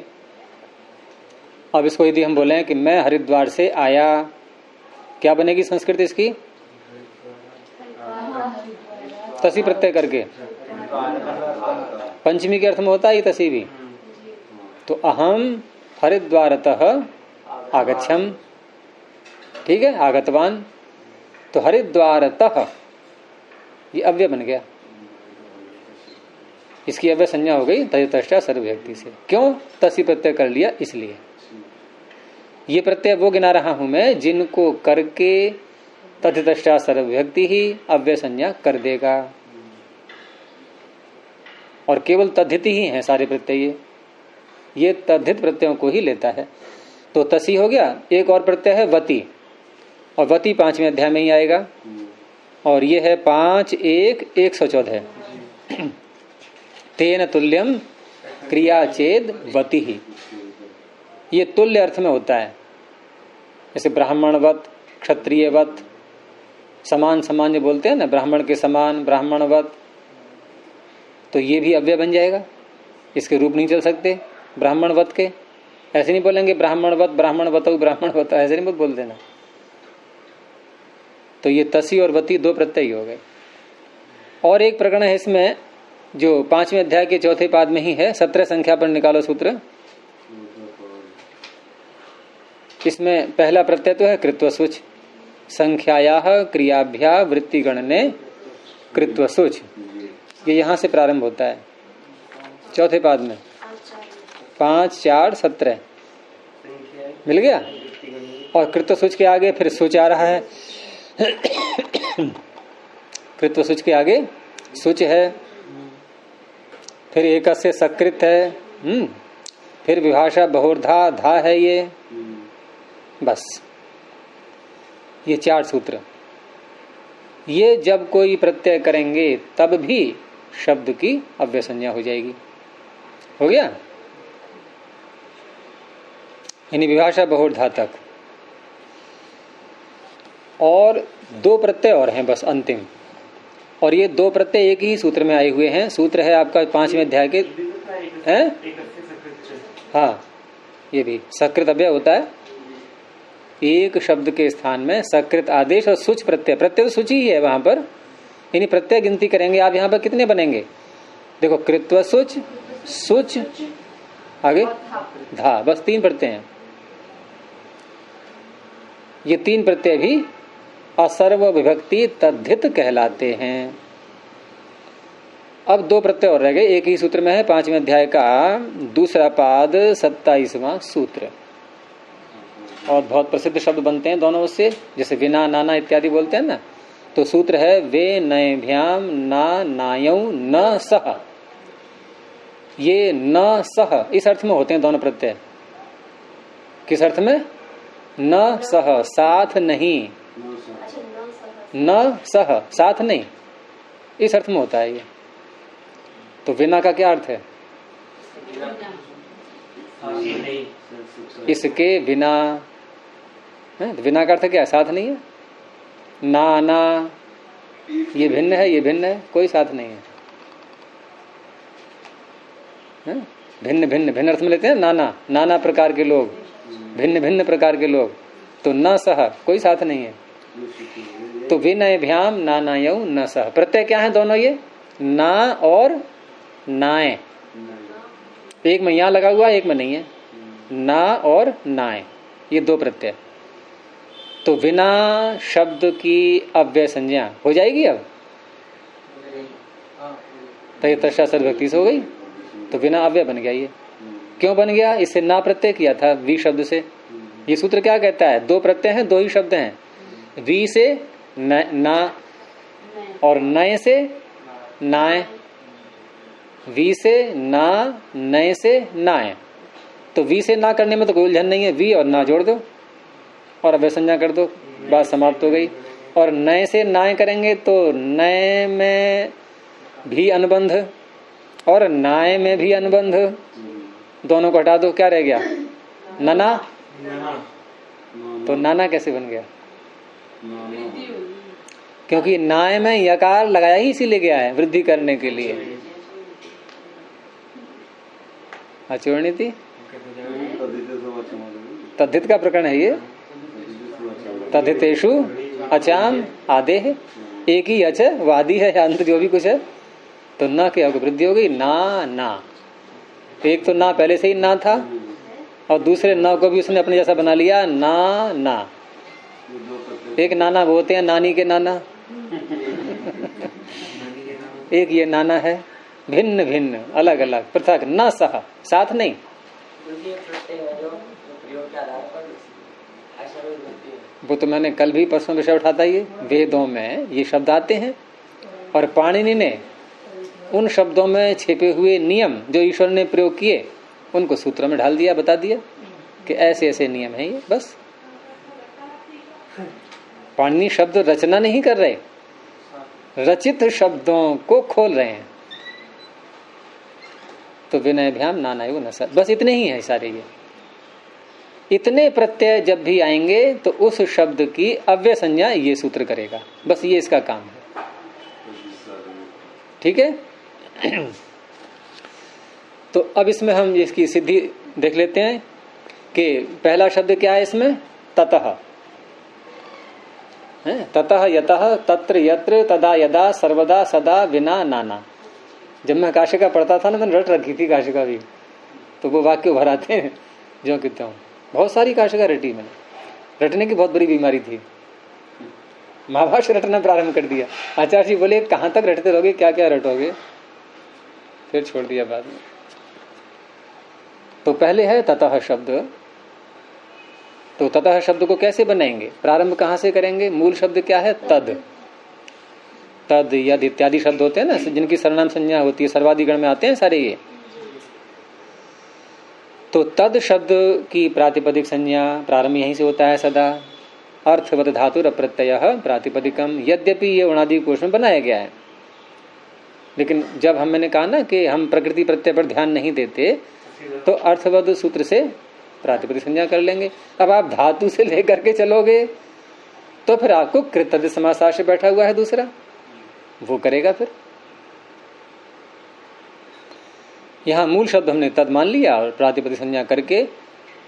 अब इसको यदि हम बोलें कि मैं हरिद्वार से आया, क्या बनेगी संस्कृत इसकी? तसी प्रत्यय करके पंचमी के अर्थ में होता है तसी भी। तो अहम हरिद्वारतः आगच्छम, ठीक है, आगतवान। तो हरिद्वारतः ये अव्यय बन गया, इसकी अव्यय संज्ञा हो गई तजतष्टा सर्वव्यक्ति से। क्यों? तसी प्रत्यय कर लिया इसलिए। ये प्रत्यय वो गिना रहा हूं मैं जिनको करके तजतष्टा सर्वव्यक्ति ही अव्यय संज्ञा कर देगा, और केवल तद्धित ही हैं सारे प्रत्यय, ये तद्धित प्रत्ययों को ही लेता है। तो तसी हो गया। एक और प्रत्यय है वती, और वती 5वें अध्याय में ही आएगा, और ये है 5 1 114 तेन तुल्यम क्रिया चेद वती ही। ये तुल्य अर्थ में होता है, जैसे ब्राह्मणवत, क्षत्रियवत, समान समान जो बोलते हैं ना, ब्राह्मण के समान, ब्राह्मणवत, तो ये भी अव्यय बन जाएगा, इसके रूप नहीं चल सकते ब्राह्मणवत के। ऐसे नहीं बोलेंगे ब्राह्मणवत, ब्राह्मणवतौ, ब्राह्मणवत, ऐसे नहीं बोल देना। तो ये तसी और वती दो प्रत्यय हो गए। और एक प्रकरण है इसमें जो 5वें अध्याय के 4थे पाद में ही है, 17 संख्या पर निकालो सूत्र। इसमें पहला प्रत्यय तो है कृत्वसुच, संख्याया क्रियाभ्या वृत्तिगण ने कृत्वसुच, ये यहां से प्रारंभ होता है 4थे पाद में। 5, 4, 17 मिल गया। और कृत्वसुच के आगे फिर सुच आ रहा है। कृत्वसुच के आगे सुच है, फिर एक से सकृत है, फिर विभाषा बहुर्धा धा है ये, बस ये 4 सूत्र। ये जब कोई प्रत्यय करेंगे तब भी शब्द की अव्यय संज्ञा हो जाएगी। हो गया, यानी विभाषा बहुर्धा तक। और 2 प्रत्यय और हैं बस अंतिम, और ये 2 प्रत्यय एक ही सूत्र में आए हुए हैं। सूत्र है आपका 5वें अध्याय के हैं, हाँ, ये भी सकृत अव्यय होता है। एक शब्द के स्थान में सकृत आदेश और सुच प्रत्यय, प्रत्यय तो सुच ही है वहां पर, यानी प्रत्यय गिनती करेंगे आप यहाँ पर कितने बनेंगे, देखो कृत्व सुच, सुच, आगे धा, बस 3 प्रत्यय हैं। ये 3 प्रत्यय भी असर्व विभक्ति तद्धित कहलाते हैं। अब 2 प्रत्यय और रह गए, एक ही सूत्र में है 5वें अध्याय का 2रा पाद 27वां सूत्र। और बहुत प्रसिद्ध शब्द बनते हैं दोनों उससे, जैसे विना, नाना इत्यादि बोलते हैं ना, तो सूत्र है वे नयभ्याम ना नायौ न सह। ये न सह इस अर्थ में होते हैं दोनों प्रत्यय। किस अर्थ में? न सह, साथ नहीं, न सह, साथ नहीं, इस अर्थ में होता है ये। तो विना का क्या अर्थ है? इसके बिना, बिना का अर्थ क्या है? साथ नहीं है। ना ना, ये भिन्न है, ये भिन्न है, कोई साथ नहीं है। भिन्न भिन्न भिन्न अर्थ में लेते हैं नाना, नाना प्रकार के लोग, भिन्न भिन्न प्रकार के लोग। तो न सह, कोई साथ नहीं है। तो विनय भ्याम नानायौ न सह, प्रत्यय क्या है दोनों ये? ना और नाए। एक में यहां लगा हुआ है, एक में नहीं है। ना और नाए, ये 2 प्रत्यय। तो बिना शब्द की अव्यय संज्ञा हो जाएगी। अब तयतशा सद्भक्ति से हो गई, तो बिना अव्यय बन गया। ये क्यों बन गया? इससे ना प्रत्यय किया था वी शब्द से। ये सूत्र क्या कहता है? 2 प्रत्यय हैं, 2 ही शब्द हैं। वी से ना और नय से नाय, वी से ना, नय से नाय। तो वी से ना करने में तो कोई उलझन नहीं है, वी और ना जोड़ दो और अव्यय संज्ञा कर दो, बात समाप्त हो गई। और नय से नाय करेंगे तो नय में भी अनुबंध और नाय में भी अनुबंध, दोनों को हटा दो, क्या रह गया? नना। तो नाना कैसे बन गया? क्योंकि नाय में यकार लगाया ही इसीलिए गया है, वृद्धि करने के लिए। अचोड़नी थी, तद्धित का प्रकरण है ये। तद्धितेषु अचाम आदेह, एक ही अच वादी है, अंत जो भी कुछ है। तो ना क्या होगी? वृद्धि हो गई। ना ना, एक तो ना पहले से ही ना था, और दूसरे ना को भी उसने अपने जैसा बना लिया, ना ना। एक नाना बोलते हैं नानी के नाना, एक ये नाना है, भिन्न भिन्न, अलग अलग, पृथक, न सह, साथ नहीं। वो तो मैंने कल भी परसों विषय उठाता, ये वेदों में ये शब्द आते हैं, और पाणिनि ने उन शब्दों में छिपे हुए नियम जो ईश्वर ने प्रयोग किए उनको सूत्र में ढाल दिया, बता दिया कि ऐसे ऐसे नियम हैं ये। बस पाणिनि शब्द रचना नहीं कर रहे, रचित शब्दों को खोल रहे हैं। तो विनय भ्याम नानायु न सह, बस इतने ही है सारे ये। इतने प्रत्यय जब भी आएंगे तो उस शब्द की अव्यय संज्ञा ये सूत्र करेगा, बस ये इसका काम है। ठीक है। तो अब इसमें हम इसकी सिद्धि देख लेते हैं कि पहला शब्द क्या है इसमें, ततः है। ततः यतः तत्र यत्र तदा यदा सर्वदा सदा विना नाना। जब मैं काशिका पढ़ता था ना, मैंने रट रखी थी काशिका भी, तो वो वाक्य उभर आते हैं जो कहता हूँ। बहुत सारी काशिका रटी मैंने, रटने की बहुत बड़ी बीमारी थी। महाभाष्य रटना प्रारंभ कर दिया। आचार्य जी बोले कहाँ तक रटते रहोगे, क्या क्या रटोगे, फिर छोड़ दिया बाद में। तो पहले है ततः शब्द। तो ततः शब्द को कैसे बनाएंगे, प्रारंभ कहाँ से करेंगे, मूल शब्द क्या है, तद। तद यद इत्यादि शब्द होते हैं ना, जिनकी सर्वनाम संज्ञा होती है, सर्वादिगण में आते हैं सारे ये। तो तद शब्द की प्रातिपदिक संज्ञा प्रारंभ यहीं से होता है सदा। अर्थवत धातुर अप्रत्ययः प्रातिपदिकम, यद्यपि ये उणादि कोश में बनाया गया है, लेकिन जब मैंने कहा ना कि हम प्रकृति प्रत्यय पर ध्यान नहीं देते, तो अर्थवत सूत्र से प्रातिपदिक संज्ञा कर लेंगे। अब आप धातु से लेकर के चलोगे तो फिर आपको कृतज्ञ समासाश्रय बैठा हुआ है दूसरा, वो करेगा। फिर यहां मूल शब्द हमने तद मान लिया और प्रातिपदिक संज्ञा करके,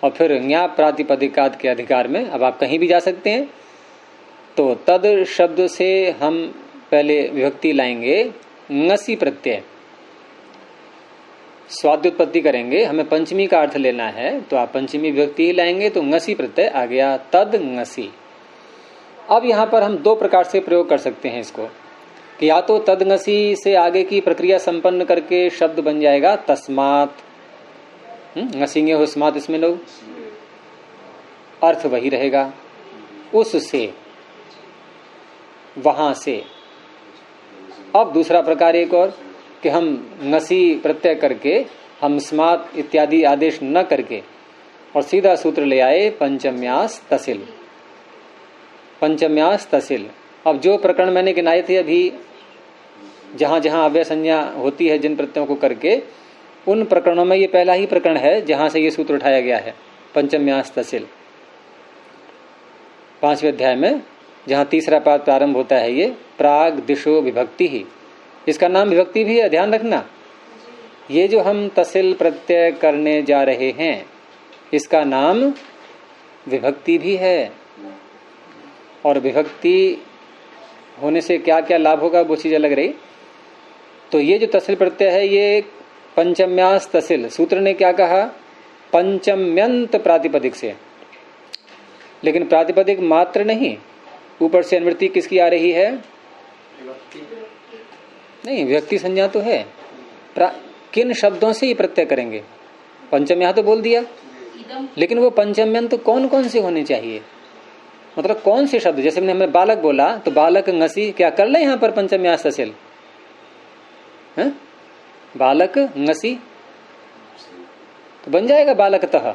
और फिर ज्ञा प्रातिपदिकाद के अधिकार में अब आप कहीं भी जा सकते हैं। तो तद शब्द से हम पहले विभक्ति लाएंगे ngसी प्रत्यय, स्वाद्योत्पत्ति करेंगे, हमें पंचमी का अर्थ लेना है तो आप पंचमी विभक्ति ही लाएंगे, तो ngसी प्रत्यय आ गया, तद ngसी। अब यहां पर हम दो प्रकार से प्रयोग कर सकते हैं इसको, कि या तो तद ngसी से आगे की प्रक्रिया संपन्न करके शब्द बन जाएगा तस्मात, ngसींगे हो स्मात, इसमें लोग अर्थ वही रहेगा, उससे, वहां से। अब दूसरा प्रकार एक और, कि हम ngसी प्रत्यय करके हम स्मात इत्यादि आदेश न करके और सीधा सूत्र ले आए पंचम्यास तसिल, पंचम्यास तसिल। अब जो प्रकरण मैंने गिनाए थे अभी, जहां जहां अव्यय संज्ञा होती है जिन प्रत्ययों को करके, उन प्रकरणों में ये पहला ही प्रकरण है जहां से ये सूत्र उठाया गया है, पंचम्यास तसिल। 5वें अध्याय में जहां तीसरा पाद प्रारंभ होता है, ये प्राग दिशो विभक्ति ही, इसका नाम विभक्ति भी है, ध्यान रखना। ये जो हम तसिल प्रत्यय करने जा रहे हैं, इसका नाम विभक्ति भी है। और विभक्ति होने से क्या क्या लाभ होगा वो चीज अलग रही। तो ये जो तसिल प्रत्यय है, ये पंचम्यास तसिल, सूत्र ने क्या कहा, पंचम्यंत प्रातिपदिक से, लेकिन प्रातिपदिक मात्र नहीं, ऊपर से अनुवृत्ति किसकी आ रही है, नहीं, व्यक्ति संज्ञा तो है। किन शब्दों से ये प्रत्यय करेंगे, पंचम यहां तो बोल दिया, लेकिन वो पंचम्यंत कौन कौन से होने चाहिए, मतलब कौन से शब्द, जैसे हमने बालक बोला तो बालक ngसी, क्या कर ले यहां पर पंचम्यास तसिल, बालक ngसी तो बन जाएगा बालकतः।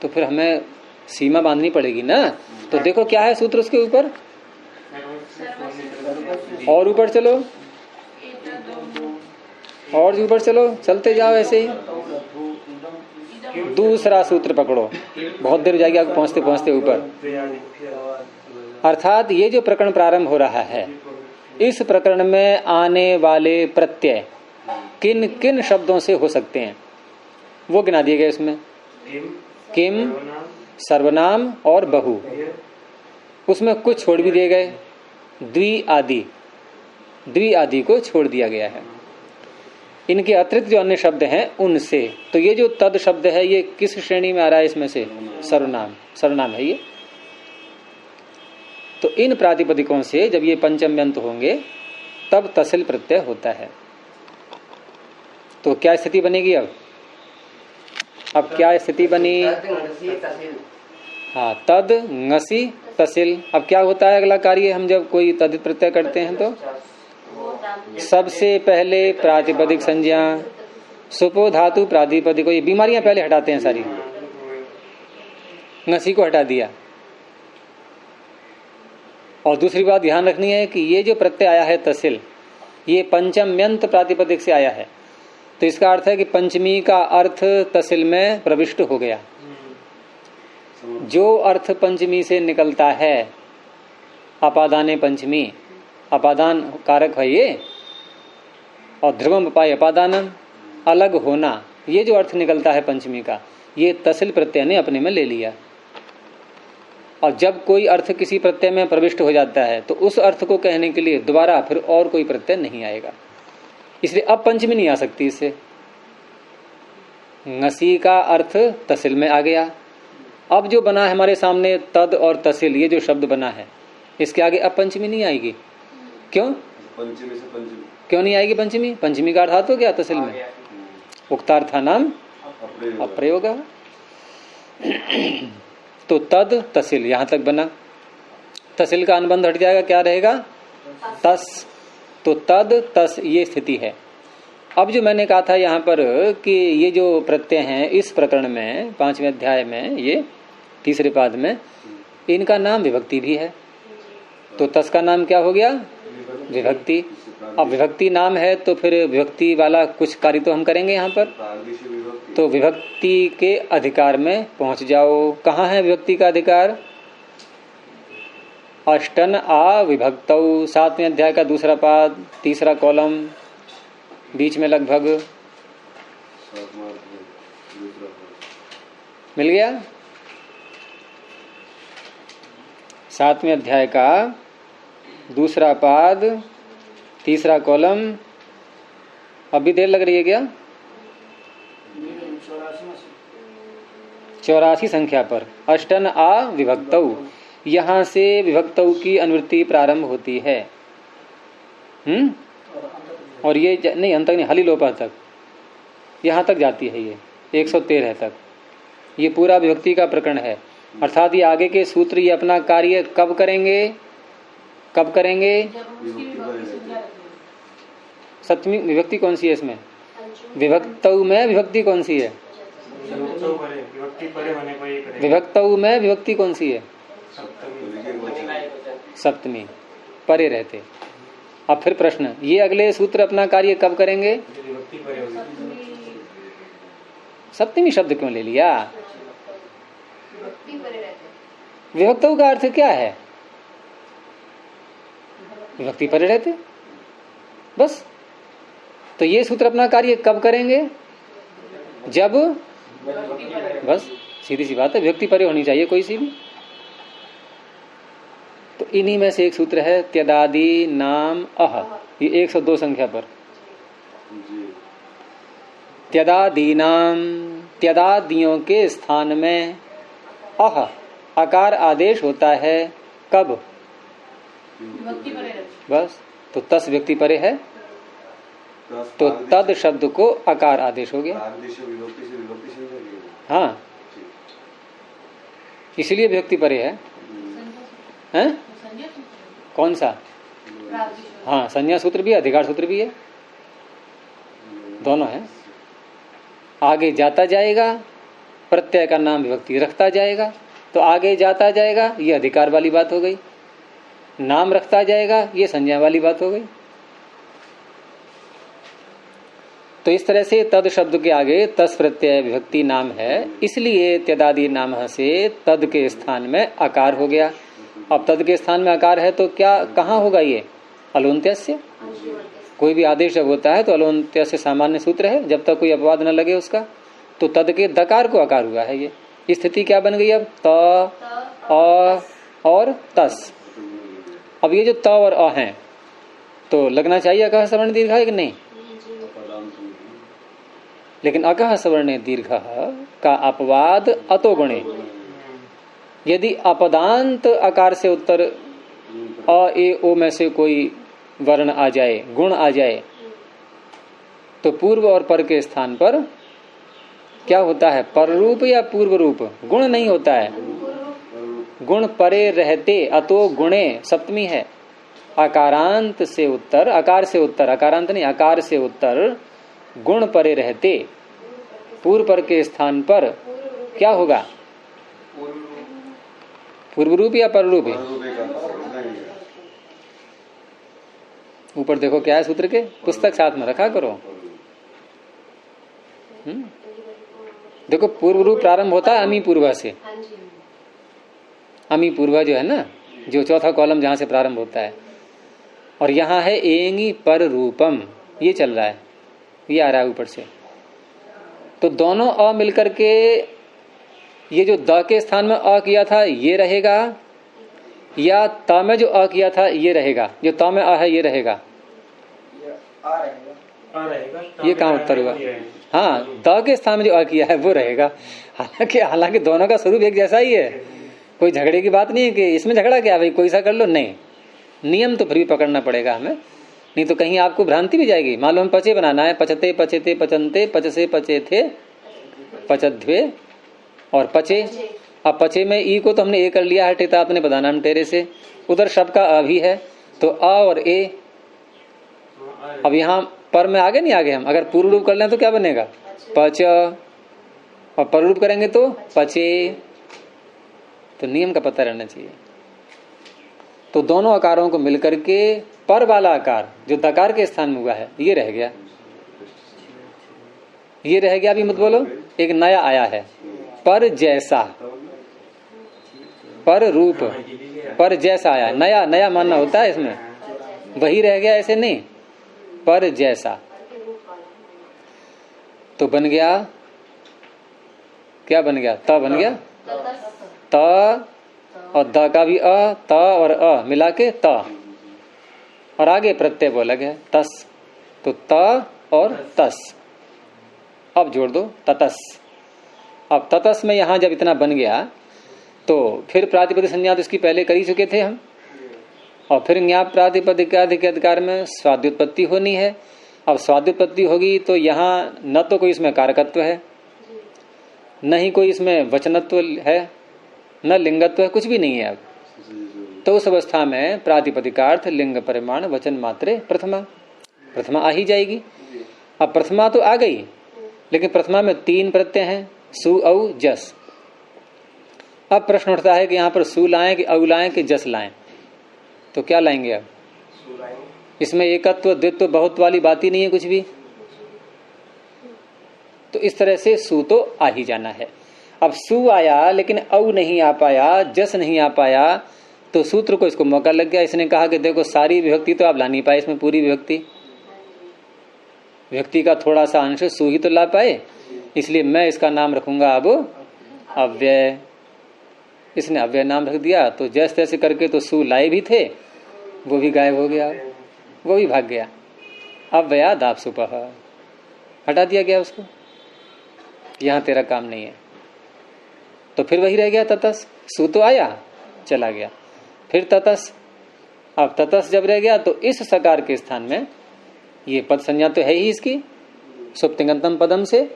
तो फिर हमें सीमा बांधनी पड़ेगी ना। तो देखो क्या है सूत्र उसके ऊपर, और ऊपर चलो, और ऊपर चलो, चलते जाओ ऐसे ही। दूसरा सूत्र पकड़ो, बहुत देर हो जाएगी आपको पहुंचते पहुंचते ऊपर। अर्थात ये जो प्रकरण प्रारंभ हो रहा है, इस प्रकरण में आने वाले प्रत्यय किन किन शब्दों से हो सकते हैं वो गिना दिए गए इसमें, किम, सर्वनाम और बहु। उसमें कुछ छोड़ भी दिए गए, द्वि आदि, द्वि आदि को छोड़ दिया गया है। इनके अतिरिक्त जो अन्य शब्द हैं उनसे, तो ये जो तद शब्द है ये किस श्रेणी में आ रहा है, इसमें से सर्वनाम, सर्वनाम है ये। तो इन प्रातिपदिकों से जब ये पंचम्यंत होंगे तब तसिल प्रत्यय होता है। तो क्या स्थिति बनेगी अब क्या स्थिति बनी, हाँ, तद ngसी तसिल। अब क्या होता है अगला कार्य, हम जब कोई तदित प्रत्यय करते हैं तो सबसे पहले प्रातिपदिक संज्ञा, सुपो धातु प्रातिपदिक, ये बीमारियां पहले हटाते हैं सारी, ngसी को हटा दिया। और दूसरी बात ध्यान रखनी है कि ये जो प्रत्यय आया है तसिल, ये पंचम्यंत प्रातिपदिक से आया है। तो इसका अर्थ है कि पंचमी का अर्थ तसिल में प्रविष्ट हो गया। जो अर्थ पंचमी से निकलता है, अपादाने पंचमी, अपादान कारक है ये, और ध्रुवम पाय अपादानम, अलग होना, ये जो अर्थ निकलता है पंचमी का, ये तसिल प्रत्यय ने अपने में ले लिया। और जब कोई अर्थ किसी प्रत्यय में प्रविष्ट हो जाता है तो उस अर्थ को कहने के लिए दोबारा फिर और कोई प्रत्यय नहीं आएगा, इसलिए अब पंचमी नहीं आ सकती इससे। ngसी का अर्थ तसिल में आ गया। अब जो बना है हमारे सामने तद और तसिल, ये जो शब्द बना है, इसके आगे अब पंचमी नहीं आएगी। क्यों?
पंचमी से पंचमी
क्यों नहीं आएगी पंचमी? पंचमी का अर्थ हो गया तसिल में, उक्तार्था नाम अप्रयोग। तो तद तसिल यहां तक बना, तसिल का अनुबंध हट जाएगा, क्या रहेगा? तस। तो तद तस ये स्थिति है। अब जो मैंने कहा था यहाँ पर कि ये जो प्रत्यय हैं इस प्रकरण में 5वें अध्याय में, ये तीसरे पाद में, इनका नाम विभक्ति भी है। तो तस का नाम क्या हो गया? विभक्ति। अब विभक्ति नाम है तो फिर विभक्ति वाला कुछ कार्य तो हम करेंगे यहाँ पर। तो विभक्ति के अधिकार में पहुंच जाओ। कहाँ है विभक्ति का अधिकार? अष्टन आ विभक्तौ, 7वें अध्याय का दूसरा पाद, तीसरा कॉलम, बीच में लगभग मिल गया। 7वें अध्याय का दूसरा पाद, तीसरा कॉलम। अभी देर लग रही है क्या? 84 संख्या पर अष्टन आ विभक्तौ, यहां से विभक्तौ की अनुवृत्ति प्रारंभ होती है। और ये नहीं, अंत तक नहीं, हलिलोपा तक, यहां तक जाती है ये 113 तक। ये पूरा विभक्ति का प्रकरण है। अर्थात ये आगे के सूत्र ये अपना कार्य कब करेंगे? कब करेंगे? सप्तमी विभक्ति कौन सी है इसमें? विभक्तौ में विभक्ति कौन सी है? विभक्तौ में विभक्ति कौन सी है? सप्तमी। परे रहते। अब फिर प्रश्न, ये अगले सूत्र अपना कार्य कब करेंगे? सप्तमी शब्द क्यों ले लिया? विभक्तौ का अर्थ क्या है? विभक्ति परे रहते, बस। तो ये सूत्र अपना कार्य कब करेंगे? जब, बस सीधी सी बात है, विभक्ति परे होनी चाहिए कोई सी भी। तो इन्हीं में से एक सूत्र है त्यदादि नाम अह, ये 102 संख्या पर। त्यदादि नाम, त्यदादियों के स्थान में अह अकार आदेश होता है। कब? बस। तो तस व्यक्ति परे है, तो तद शब्द को अकार आदेश हो गया। हाँ, इसलिए विभक्ति परे है। हैं? कौन सा? हाँ, संज्ञा सूत्र भी है, अधिकार सूत्र भी है, दोनों है। आगे जाता जाएगा, प्रत्यय का नाम विभक्ति रखता जाएगा, तो आगे जाता जाएगा, ये अधिकार वाली बात हो गई। नाम रखता जाएगा, ये संज्ञा वाली बात हो गई। तो इस तरह से तद शब्द के आगे तस प्रत्यय विभक्ति नाम है, इसलिए त्यदादि नाम से तद के स्थान में आकार हो गया। अब तद के स्थान में आकार है तो क्या, कहाँ होगा ये? अलोन्त्यस्य। कोई भी आदेश जब होता है तो अलोन्त्यस्य सामान्य सूत्र है, जब तक कोई अपवाद न लगे उसका। तो तद के दकार को आकार हुआ है। ये स्थिति क्या बन गई अब? त, अ और तस। अब ये जो त और अ हैं, तो लगना चाहिए अकह सवर्ण दीर्घ है कि नहीं? लेकिन अकह सवर्ण दीर्घ का अपवाद अतो गुणे। यदि अपदांत आकार से उत्तर अ ए ओ में से कोई वर्ण आ जाए, गुण आ जाए, तो पूर्व और पर के स्थान पर क्या होता है? पर रूप या पूर्व रूप? गुण नहीं होता है। गुण परे रहते, अतो गुणे सप्तमी है। आकारांत से उत्तर, आकार से उत्तर, आकारांत नहीं, आकार से उत्तर गुण परे रहते पूर्व पर के स्थान पर क्या होगा? पूर्व रूप या पर रूप है? ऊपर देखो क्या है सूत्र के, पुस्तक साथ में रखा करो। देखो पूर्व रूप प्रारंभ होता है अमी पूर्वा से।
हाँ जी।
अमी पूर्वा जो है ना, जो चौथा कॉलम जहां से प्रारंभ होता है, और यहाँ है एंगी पर रूपम, ये चल रहा है, ये आ रहा है ऊपर से। तो दोनों अ मिलकर के ये जो द के स्थान में अ किया था ये रहेगा, या त में जो अ किया था ये रहेगा, जो त में अ है ये रहेगा, ये कहाँ उत्तर हुआ? हाँ, द के स्थान में जो अ किया है वो रहेगा। हालांकि दोनों का स्वरूप एक जैसा ही है, कोई झगड़े की बात नहीं है कि इसमें झगड़ा क्या भाई कोई सा कर लो, नहीं, नियम तो फिर भी पकड़ना पड़ेगा हमें, नहीं तो कहीं आपको भ्रांति भी जाएगी। मान लो हमें पचे बनाना है, पचते पचेते पचनते, पचसे पचे थे पचध्वे और पचे। अब पचे में ई को तो हमने ए कर लिया है, टेता अपने बदानाम टेरे से, उधर शब्द का अ भी है, तो अ और ए। अब यहाँ पर में आगे नहीं आगे, हम अगर पूर्व रूप कर लें तो क्या बनेगा? पच, और पर रूप करेंगे तो पचे। तो नियम का पता रहना चाहिए। तो दोनों आकारों को मिलकर के पर वाला आकार जो दकार के स्थान में हुआ है ये रह गया, ये रह गया। अभी मत बोलो, एक नया आया है पर जैसा, पर रूप, पर जैसा आया, नया नया मानना होता है इसमें, वही रह गया, ऐसे नहीं, पर जैसा। तो बन गया, क्या बन गया? त बन गया, त और द का भी अ, त और अ मिला के त, और आगे प्रत्यय वो अलग है तस, तो त और तस। अब जोड़ दो ततस। अब ततस में यहां जब इतना बन गया तो फिर प्रातिपदिक संज्ञा तो इसकी पहले कर ही चुके थे हम, और फिर ज्ञाप प्रातिपदिक अधिकार में स्वाद्योत्पत्ति होनी है। अब स्वाद्योत्पत्ति होगी तो यहाँ न तो कोई इसमें कारकत्व है, न ही कोई इसमें वचनत्व है, न लिंगत्व है, कुछ भी नहीं है। अब तो उस अवस्था में प्रातिपदिकार्थ लिंग परिमाण वचन मात्रे प्रथमा आ ही जाएगी। अब प्रथमा तो आ गई, लेकिन प्रथमा में 3 प्रत्यय हैं, सु औ जस। अब प्रश्न उठता है कि यहाँ पर सु लाएं कि औ लाएं कि जस लाएं, तो क्या लाएंगे? अब इसमें एकत्व द्वित्व बहुत वाली बात ही नहीं है कुछ भी। तो इस तरह से सु तो आ ही जाना है। अब सु आया लेकिन औ नहीं आ पाया, जस नहीं आ पाया, तो सूत्र को इसको मौका लग गया। इसने कहा कि देखो सारी विभक्ति तो आप ला नहीं पाए, इसमें पूरी विभक्ति का थोड़ा सा अंश सु ही तो ला पाए, इसलिए मैं इसका नाम रखूंगा अब अव्यय। इसने अव्यय नाम रख दिया, तो जैसे तैसे करके तो सु लाए भी थे, वो भी गायब हो गया, वो भी भाग गया। अव्यया दाप सुपह हटा दिया गया उसको, यहां तेरा काम नहीं है। तो फिर वही रह गया ततस, सु तो आया चला गया, फिर ततस। अब ततस जब रह गया तो इस सकार के स्थान में ये पद संज्ञा तो है ही इसकी सुप्तिंगंतम पदम से,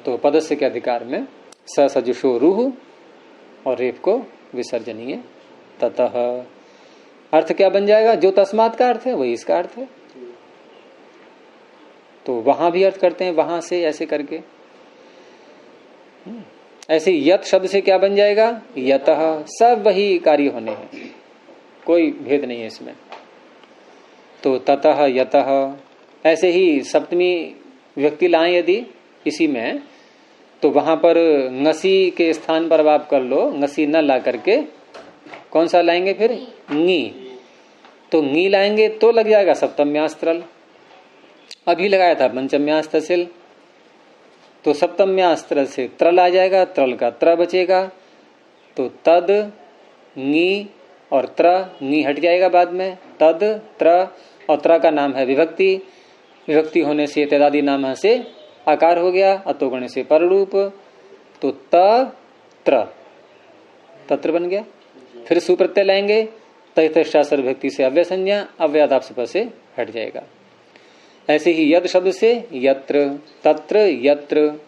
तो पदस्य के अधिकार में स सजुषो रूह और रेप को विसर्जनीय ततः। अर्थ क्या बन जाएगा? जो तस्मात का अर्थ है वही इसका अर्थ है। तो वहां भी अर्थ करते हैं वहां से ऐसे करके। ऐसे यत शब्द से क्या बन जाएगा? यतः, सब वही कार्य होने हैं, कोई भेद नहीं है इसमें। तो ततः यतः, ऐसे ही सप्तमी विभक्ति लाएं यदि इसी में, तो वहां पर ngसी के स्थान पर आप कर लो, ngसी न ला करके कौन सा लाएंगे फिर? ङी। तो ङी लाएंगे तो लग जाएगा सप्तम्यास्त्रल, अभी लगाया था पंचम्यास्तसिल, तो सप्तम्यास्त्र से त्रल आ जाएगा, त्रल का त्र बचेगा, तो तद ङी और त्र, ङी हट जाएगा बाद में, तद त्र, और त्र का नाम है विभक्ति, विभक्ति होने से तदादि नाम से आकार हो गया, अतोगण से पररूप, तो त्र तत्र बन गया। फिर सुप्रत्यय लाएंगे, तैतशास्त्र विभक्ति से अव्यय संज्ञा, अव्ययादाप से हट जाएगा। ऐसे ही यद शब्द से यत्र, तत्र, यत्र।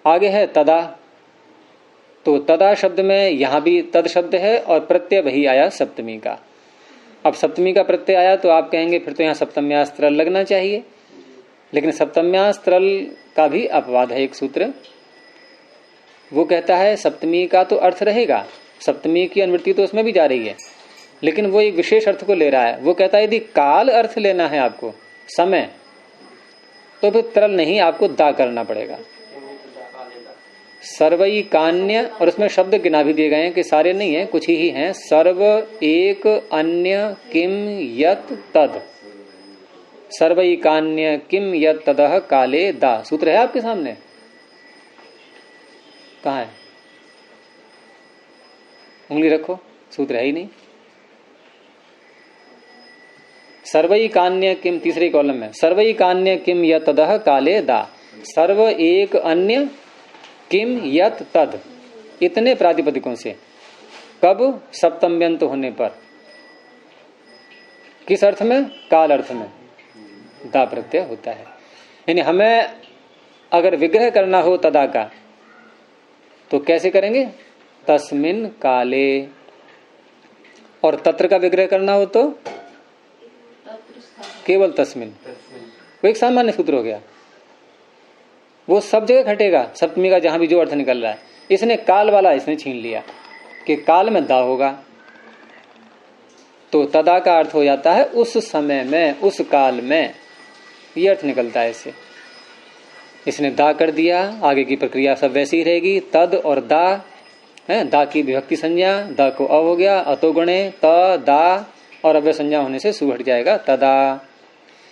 आगे है तदा, तो तदा शब्द में यहां भी तद शब्द है और प्रत्यय वही आया सप्तमी का। अब सप्तमी का प्रत्यय आया तो आप कहेंगे फिर तो यहां सप्तम्यास्त्रल लगना चाहिए, लेकिन सप्तम्यास्त्रल का भी अपवाद है एक सूत्र। वो कहता है सप्तमी का तो अर्थ रहेगा, सप्तमी की अनुवृत्ति तो उसमें भी जा रही है, लेकिन वो एक विशेष अर्थ को ले रहा है। वो कहता है यदि काल अर्थ लेना है आपको, समय, तो फिर तरल नहीं, आपको दा करना पड़ेगा। सर्वई कान्य, और उसमें शब्द गिना भी दिए गए हैं कि सारे नहीं है, कुछ ही हैं। सर्व एक अन्य किम यत तद, सर्वई कान्य किम यत तदह काले दा। सूत्र है आपके सामने, कहाँ है? उंगली रखो, सूत्र है ही नहीं। सर्वई कान्य किम, तीसरे कॉलम में, सर्वई कान्य किम यत तदह काले दा। सर्व एक अन्य किम यत तद, इतने प्रातिपदिकों से। कब? सप्तम्यंत होने पर। किस अर्थ में? काल अर्थ में दा प्रत्यय होता है। यानी हमें अगर विग्रह करना हो तदा का तो कैसे करेंगे? तस्मिन काले। और तत्र का विग्रह करना हो तो केवल तस्मिन। वो एक सामान्य सूत्र हो गया, वो सब जगह घटेगा, सप्तमी का जहां भी जो अर्थ निकल रहा है। इसने काल वाला इसने छीन लिया कि काल में दा होगा, तो तदा का अर्थ हो जाता है उस समय में, उस काल में, ये अर्थ निकलता है इससे। इसने दा कर दिया, आगे की प्रक्रिया सब वैसी ही रहेगी। तद और दा है, दा की विभक्ति संज्ञा, दा को अ हो गया, अतो गणे, त दा, और अव्यय संज्ञा होने से सु हट जाएगा, तदा।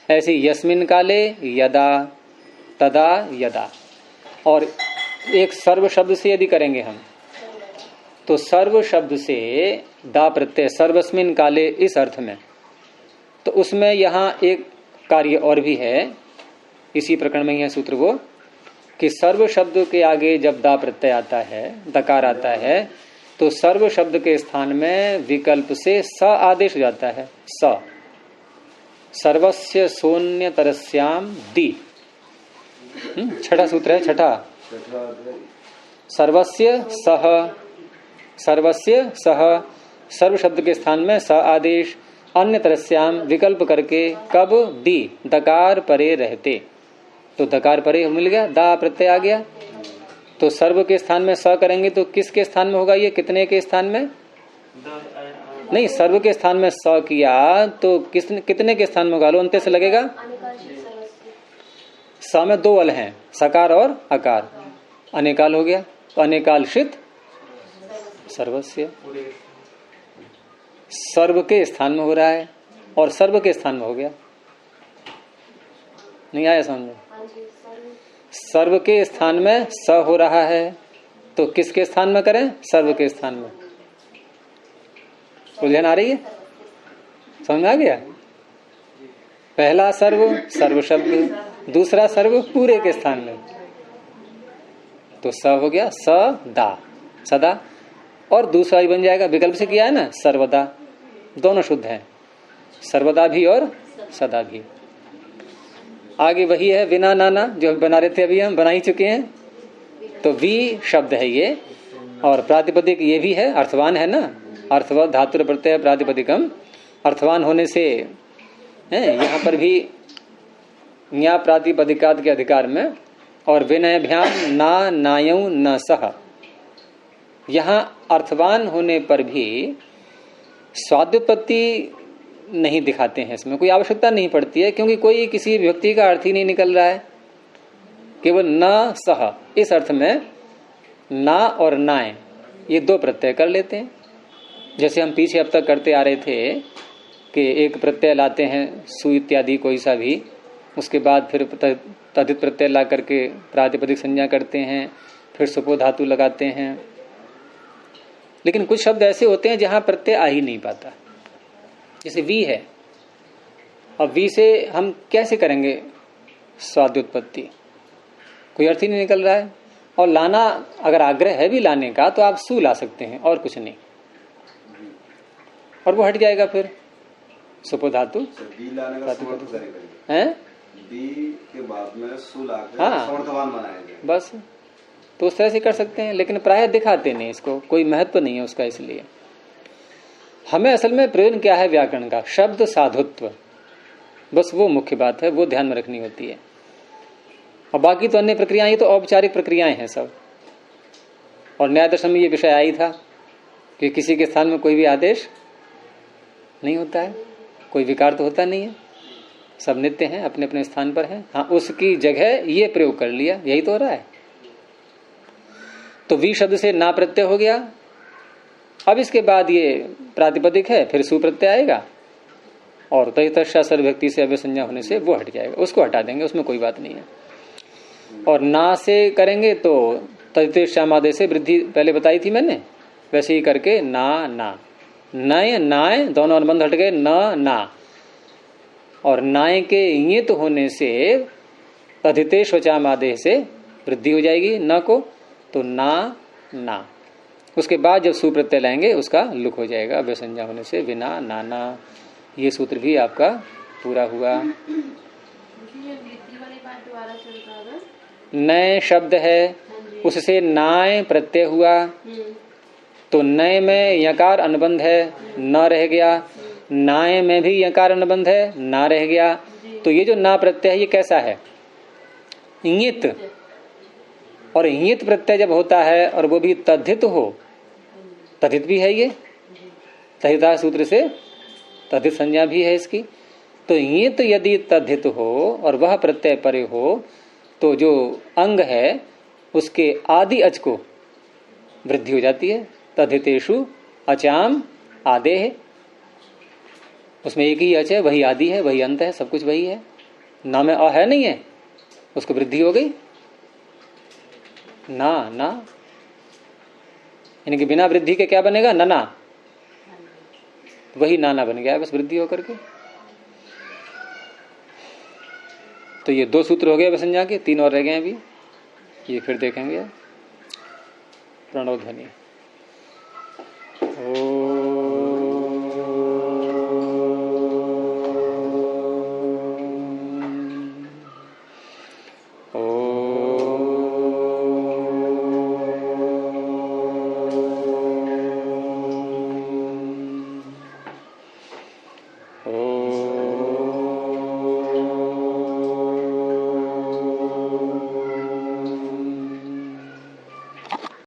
ऐसे यस्मिन काले यदा, तदा यदा। और एक सर्व शब्द से यदि करेंगे हम, तो सर्व शब्द से दा प्रत्यय, सर्वस्मिन काले, इस अर्थ में, तो उसमें यहां एक कार्य और भी है, इसी प्रकरण में यह सूत्र वो, कि सर्व शब्द के आगे जब दा प्रत्यय आता है, दकार आता है, तो सर्व शब्द के स्थान में विकल्प से स आदेश हो जाता है। स, सर्वस्य शून्य तरस्याम दी। छठा सूत्र है, छठा। सर्वस्य सह, सर्वस्य सह, सर्व शब्द के स्थान में स आदेश, अन्य तरस्याम विकल्प करके, कब? दी, दकार परे रहते। तो दकार परे मिल गया, दा प्रत्यय आ गया। तो सर्व के स्थान में स करेंगे तो किसके स्थान में होगा ये? कितने के स्थान में? नहीं, सर्व के स्थान में स किया तो कितने के स्थान में होगा? लो अंत्य से लगेगा। स में दो अल हैं, सकार और अकार, अनेकाल हो गया, तो अनेकालशित सर्वस्य, सर्व के स्थान में हो रहा है और सर्व के स्थान में हो गया। नहीं आया समझ? सर्व के स्थान में स हो रहा है, तो किसके स्थान में करें? सर्व के स्थान में। उलझन आ रही है? समझ में आ गया? पहला सर्व, सर्व शब्द, दूसरा सर्व पूरे के स्थान में, तो स हो गया, स दा, सदा। और दूसरा ही बन जाएगा, विकल्प से किया है ना, सर्वदा। दोनों शुद्ध हैं, सर्वदा भी और सदा भी। आगे वही है विना नाना, जो बना रहे थे, अभी हम बना ही चुके हैं। तो वी शब्द है ये, और प्रातिपदिक ये भी है, अर्थवान है ना, अर्थव धातु प्रत्यय प्रातिपदिकम, अर्थवान होने से यहाँ पर भी न्या प्रातिपदिकाद के अधिकार में, और विनयभ्याम ना नायऊ न सह, यहाँ अर्थवान होने पर भी स्वाद्युत्पत्ति नहीं दिखाते हैं, इसमें कोई आवश्यकता नहीं पड़ती है, क्योंकि कोई किसी व्यक्ति का अर्थ ही नहीं निकल रहा है, केवल न सह, इस अर्थ में ना और नाए ये दो प्रत्यय कर लेते हैं। जैसे हम पीछे अब तक करते आ रहे थे कि एक प्रत्यय लाते हैं, सु इत्यादि कोई सा भी, उसके बाद फिर तदित प्रत्यय ला करके प्रातिपदिक संज्ञा करते हैं, फिर सुपो धातु लगाते हैं। लेकिन कुछ शब्द ऐसे होते हैं जहां प्रत्यय आ ही नहीं पाता, जैसे वी है। अब वी से हम कैसे करेंगे स्वाद्युत्पत्ति? कोई अर्थ ही नहीं निकल रहा है। और लाना अगर आग्रह है भी लाने का, तो आप सु ला सकते हैं और कुछ नहीं, और वो हट जाएगा फिर सुपो धातु है,
के बाद में सु लाकर
हाँ,
समर्थवान बनाया जाए,
बस। तो उस तरह से कर सकते हैं, लेकिन प्रायः दिखाते नहीं, इसको कोई महत्व नहीं है उसका। इसलिए हमें असल में प्रयोजन क्या है व्याकरण का? शब्द साधुत्व, बस वो मुख्य बात है, वो ध्यान में रखनी होती है। और बाकी तो अन्य प्रक्रियाएं तो औपचारिक प्रक्रियाएं हैं सब। और न्याय दर्शन में ये विषय आई था कि किसी के स्थान में कोई भी आदेश नहीं होता है, कोई विकार तो होता नहीं है, सब नित्य हैं, अपने अपने स्थान पर हैं। हाँ, उसकी जगह ये प्रयोग कर लिया, यही तो हो रहा है। तो वी शब्द से ना प्रत्यय हो गया। अब इसके बाद ये प्रातिपदिक है, फिर सुप्रत्यय आएगा और तैतस्या सर्वभक्ति से अव्यसंज्ञा होने से वो हट जाएगा, उसको हटा देंगे, उसमें कोई बात नहीं है। और ना से करेंगे तो तैतस्यामादे से वृद्धि पहले बताई थी मैंने, वैसे ही करके ना ना नय नाय दोनों अनुबंध हट गए, न ना। और नाय के इंगित होने से तथितेश वचामादेह से वृद्धि हो जाएगी न को, तो ना ना। उसके बाद जब सुप्रत्यय लाएंगे उसका लुक हो जाएगा अव्यसंज्ञा होने से, विना नाना। ये सूत्र भी आपका पूरा हुआ। नए शब्द है, उससे नाय प्रत्यय हुआ, तो नए में यकार अनुबंध है, न रह गया। नाय में भी यकार अनुबंध है, ना रह गया। तो ये जो ना प्रत्यय है ये कैसा है? इंगित। और इंगित प्रत्यय जब होता है और वो भी तद्धित हो, तद्धित भी है ये, तद्धिता सूत्र से तद्धित संज्ञा भी है इसकी। तो इंगित यदि तद्धित हो और वह प्रत्यय परे हो तो जो अंग है उसके आदि अच को वृद्धि हो जाती है। तद्धितेषु अचाम आदेह, उसमें एक ही अच है, वही आदि है, वही अंत है, सब कुछ वही है। ना में अ है नहीं है, उसको वृद्धि हो गई ना ना, यानी कि बिना वृद्धि के क्या बनेगा? नना। वही नाना बन गया है बस वृद्धि होकर के। तो ये 2 सूत्र हो गए अभिसंज्ञा के, 3 और रह गए अभी, ये फिर देखेंगे। प्रणव ध्वनि। ओ